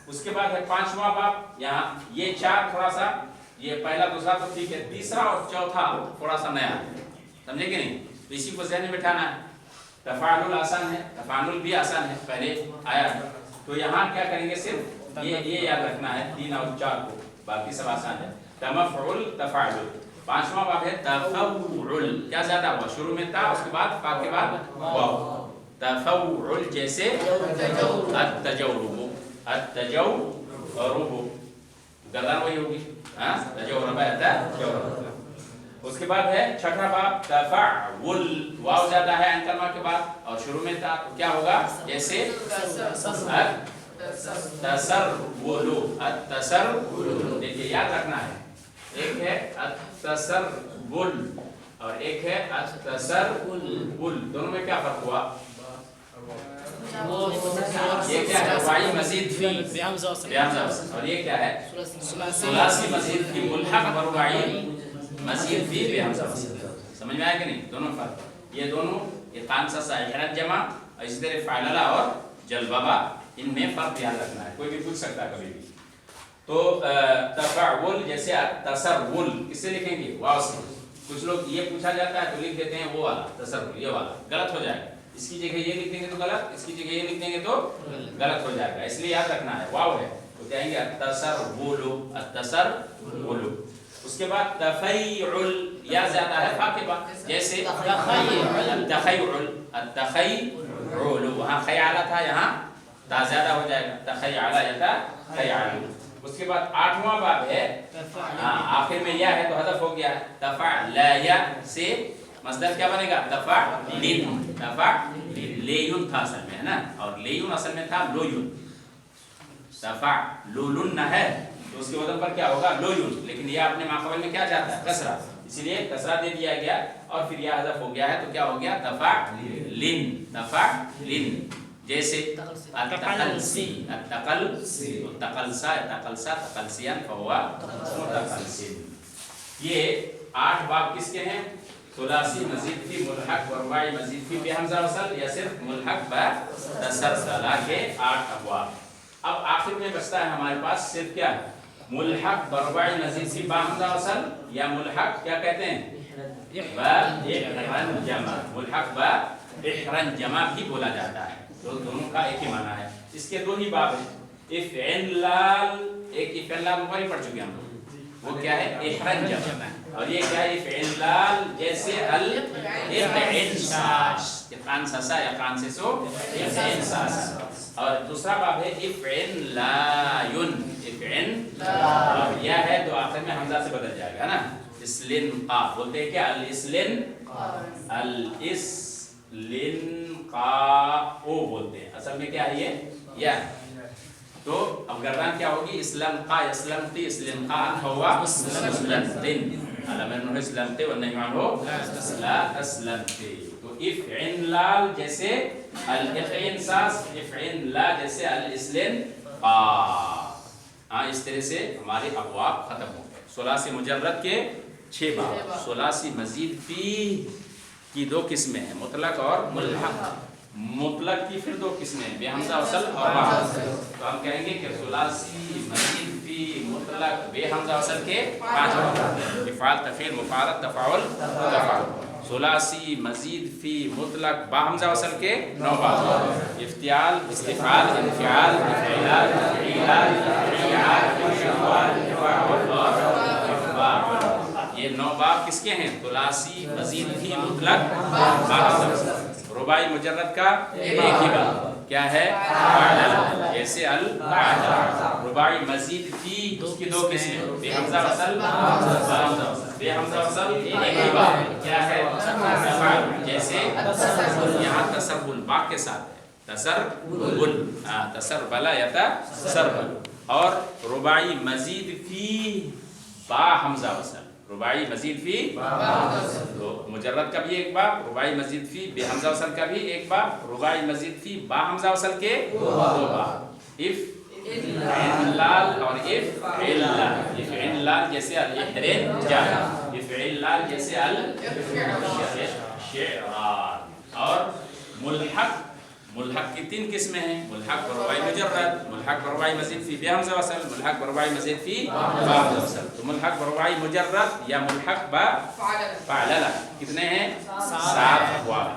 उसके बाद है पांचवा बाब। यहाँ ये चार थोड़ा सा, ये पहला दूसरा तो ठीक है, तीसरा और चौथा थोड़ा सा नया, समझे कि नहीं? तो इसी को ज़हन में बिठाना है। तफ़ाउल आसान है, तफ़ाउल भी आसान है, पहले आया है। तो यहाँ क्या करेंगे? सिर्फ ये याद रखना है, 3 और 4 को, बाकी सब आसान है। तमफ़उल, तफ़ाउल। पांचवा बाब है तफ़व्वुल, क्या ज्यादा हुआ? शुरू में था, उसके बाद फा के बाद वाव। तफ़व्वुल जैसे अत्तजौरुबु, अत्तजौरुबु, गर्दन वही होगी, हाँ, तजौरबा तजौरबा। उसके बाद है छठा बाब तफ़अउल, वाव ज्यादा है अंतरमा के बाद और शुरू में था, तो क्या होगा? जैसे तसरवुलु, तसरवुलु। देखिए याद रखना है, एक है तसरवुल और एक है तसरवुल, दोनों में क्या फर्क हुआ? ये क्या है? वाई मजीद फी बेहमज़ा और ये क्या है? सुलासी मजीद फी, मुल्हक और वाई मजीद फी बेहमज़ा। समझ में आया कि नहीं? दोनों फर्क, ये दोनों इक़ान सा साइगरत जमा और इसी तरह फ़अला और जल्बा, इनमें फर्क याद रखना है, कोई भी पूछ सकता है कभी भी। तो तफ़अउल जैसे तसरवुल किससे लिखेंगे? वाव से। कुछ लोग ये पूछा जाता है तो लिख देते हैं वो वाला तसरवुल, ये वाला गलत हो जाएगा, इसकी जगह ये लिख देंगे तो गलत, इसकी जगह ये लिख देंगे तो गलत हो जाएगा, इसलिए याद रखना है वाव है तो कहेंगे अत्तसरवुलु, अत्तसरवुलु। उसके बाद तफ़य्युल, या ज्यादा है फा के बाद, जैसे तख़य्युल, अत्तख़य्युल, वहाँ ख़याला था, यहाँ ता ज्यादा हो जाएगा, तख़य्याला या तख़य्यालु। उसके बाद आठवां बाब है, आखिर में या है तो हदफ हो गया है, तफ़अला या से मसदर क्या बनेगा? तफ़अलिन, तफ़अलिन, लेयुन था असल में, है ना, और लेयुन असल में था लोयुन। तफ़अलुन है तो उसके वजन पर क्या होगा? लोयुन, लेकिन ये आपने माक़बल में क्या चाहता है? कसरा, इसीलिए कसरा दे दिया गया और फिर या हदफ हो गया है तो क्या हो गया? तफ़अलिन, तफ़अलिन। जैसे अत्तक़लसी, अत्तक़लसी, तक़लसा, तक़लसा, तक़लसियन फहुवा मुतक़लसिन। ये 8 बाब किसके हैं? सुलासी मजीद फी, मुल्हक वरवाई मजीद फी बेहमज़ा वसल, या सिर्फ मुल्हक व तसलसल के 8 अबवाब। अब आखिर में बचता है हमारे पास सिर्फ क्या? मुल्हक वरवाई मजीद फी बेहमज़ा वसल, या मुल्हक क्या कहते हैं? व इहरन जमा, मुल्हक व इहरन जमा भी बोला जाता है, तो दोनों का एक ही माना है। इसके 2 ही बाब हैं, इफ़इलाल, एक इफ़इलाल ऊपर ही पढ़ चुके हम लोग, वो क्या है? इहरन जमा, और ये क्या है? इफ़इलाल जैसे अल इफ़इनसास, इफ़ान ससा या कान से सो इफ़इनसास। और दूसरा बाब है इफ़इनलायुन, इफ़इनला, यह है तो आखिर में हमजा से बदल जाएगा, है ना, इसलिन का बोलते हैं क्या? अल इसलिन, अल इसलिन का ओ बोलते हैं, असल में क्या है ये? या तो अब गर्दन क्या होगी? इस्लाम का, इस्लाम ती, इस्लाम का हुआ मुस्लिम, अलमन इस्लाम ते व नहीं मानो ला अस्लम ते। तो इफ़इनलाल जैसे अल इफ़इनसास, इफ़इनला जैसे अल इस्लिन का। हाँ, इस तरह से हमारे अबवाब खत्म हो गए। 16 से मुजर्रद के 6 बाब। सुलासी मजीद फी की 2 किस्में हैं, मुतलक और मुल्हक। मुतलक की फिर 2 किस्में हैं, बेहमजा वसल और बा। तो हम कहेंगे कि सुलासी मजीद फी मुतलक बेहमजा वसल के 5 बाब। इफ़ाल तफ़ील मुफ़ारत तफ़ाउल तफ़ाउल। सुलासी मजीद फी मुतलक बा हमजा वसल के 9 बाब। इफ्तियाल इस्तिफ़ाल इन्फ़ियाल इफ़इलाल इफ़ईलाल इफ़इयाल इफ़ाउल और इफ़बाल। ये 9 बाब किसके हैं? सुलासी मजीद फी मुतलक बा हमजा वसल। रुबाई मुजर्रद का एक ही बाब क्या है? फ़अला, जैसे अल फ़अला। रुबाई मजीद फी उसकी 2 किस्में, बेहमजा वसल बा हमजा वसल। बेहमजा वसल एक ही बाब क्या है? तफ़अल, जैसे यहाँ तसरबुल बा के साथ है, तसरबुल तसरबला यतसरबल। और रुबाई मजीद फी बा हमजा वसल, रुबाई मजीद फी तो मुजर्रद का भी एक बाब, रुबाई मजीद फी बेहमजा वसल का भी एक बाब, रुबाई मजीद फी बा हमजा वसल के 2 बाब। इफ़इलाल और इफ़इलाल। इफ़इलाल जैसे अल इहराज, इफ़इलाल जैसे अल शिअरान। और मुल्हक, मुल्हक की 3 किस्में हैं, मुल्हक बरुबाई मुजर्रद, मुल्हक बरुबाई मजीद फी बेहमजा वसल, मुल्हक बरुबाई मजीद फी बा हमजा वसल। तो मुल्हक बरुबाई मुजर्रद या मुल्हक बा फ़अला कितने हैं? 7 अक़वाल।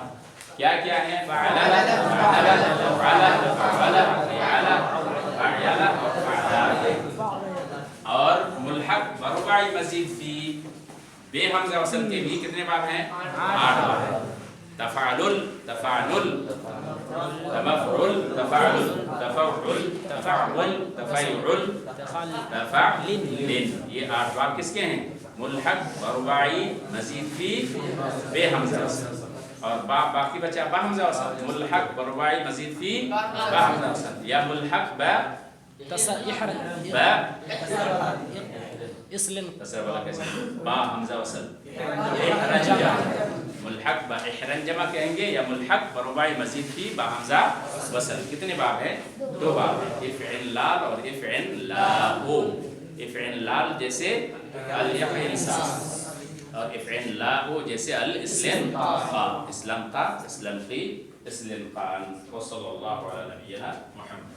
क्या क्या है? फ़अला फ़अला फ़अला फ़अला फ़अला फ़अला फ़अला। और मुल्हक बरुबाई मजीद फी बेहमजा वसल के भी कितने बाब हैं? 8 बाब हैं। तफ़अलुल तफ़अनुल तमफ़उल तफ़अलुल तफ़अउल तफ़अउल तफ़अउल तफ़अलिन। ये 8 बाब किसके हैं? मुल्हक बरुबाई मजीद फी बेहमजा वसल। और बाकी बचा बा हमजा वसल, मुल्हक बरुबाई मजीद फी बा हमजा वसल या मुल्हक बा तसरबला कैसे? बा हमजा वसल इहरंजा, मुल्हक बा इहरंजमा कहेंगे या मुल्हक बरुबाई मजीद फी बा हमजा वसल। कितने बाब हैं? 2 बाब हैं, इफ़इलाल और इफ़इलाहु। इफ़इलाल जैसे अल इंसान और इफ़इलाहु जैसे अल इस्लाम, इस्लाम का, इस्लाम की, इस्लाम खान। वसल्लल्लाहु अला नबियना मुहम्मद।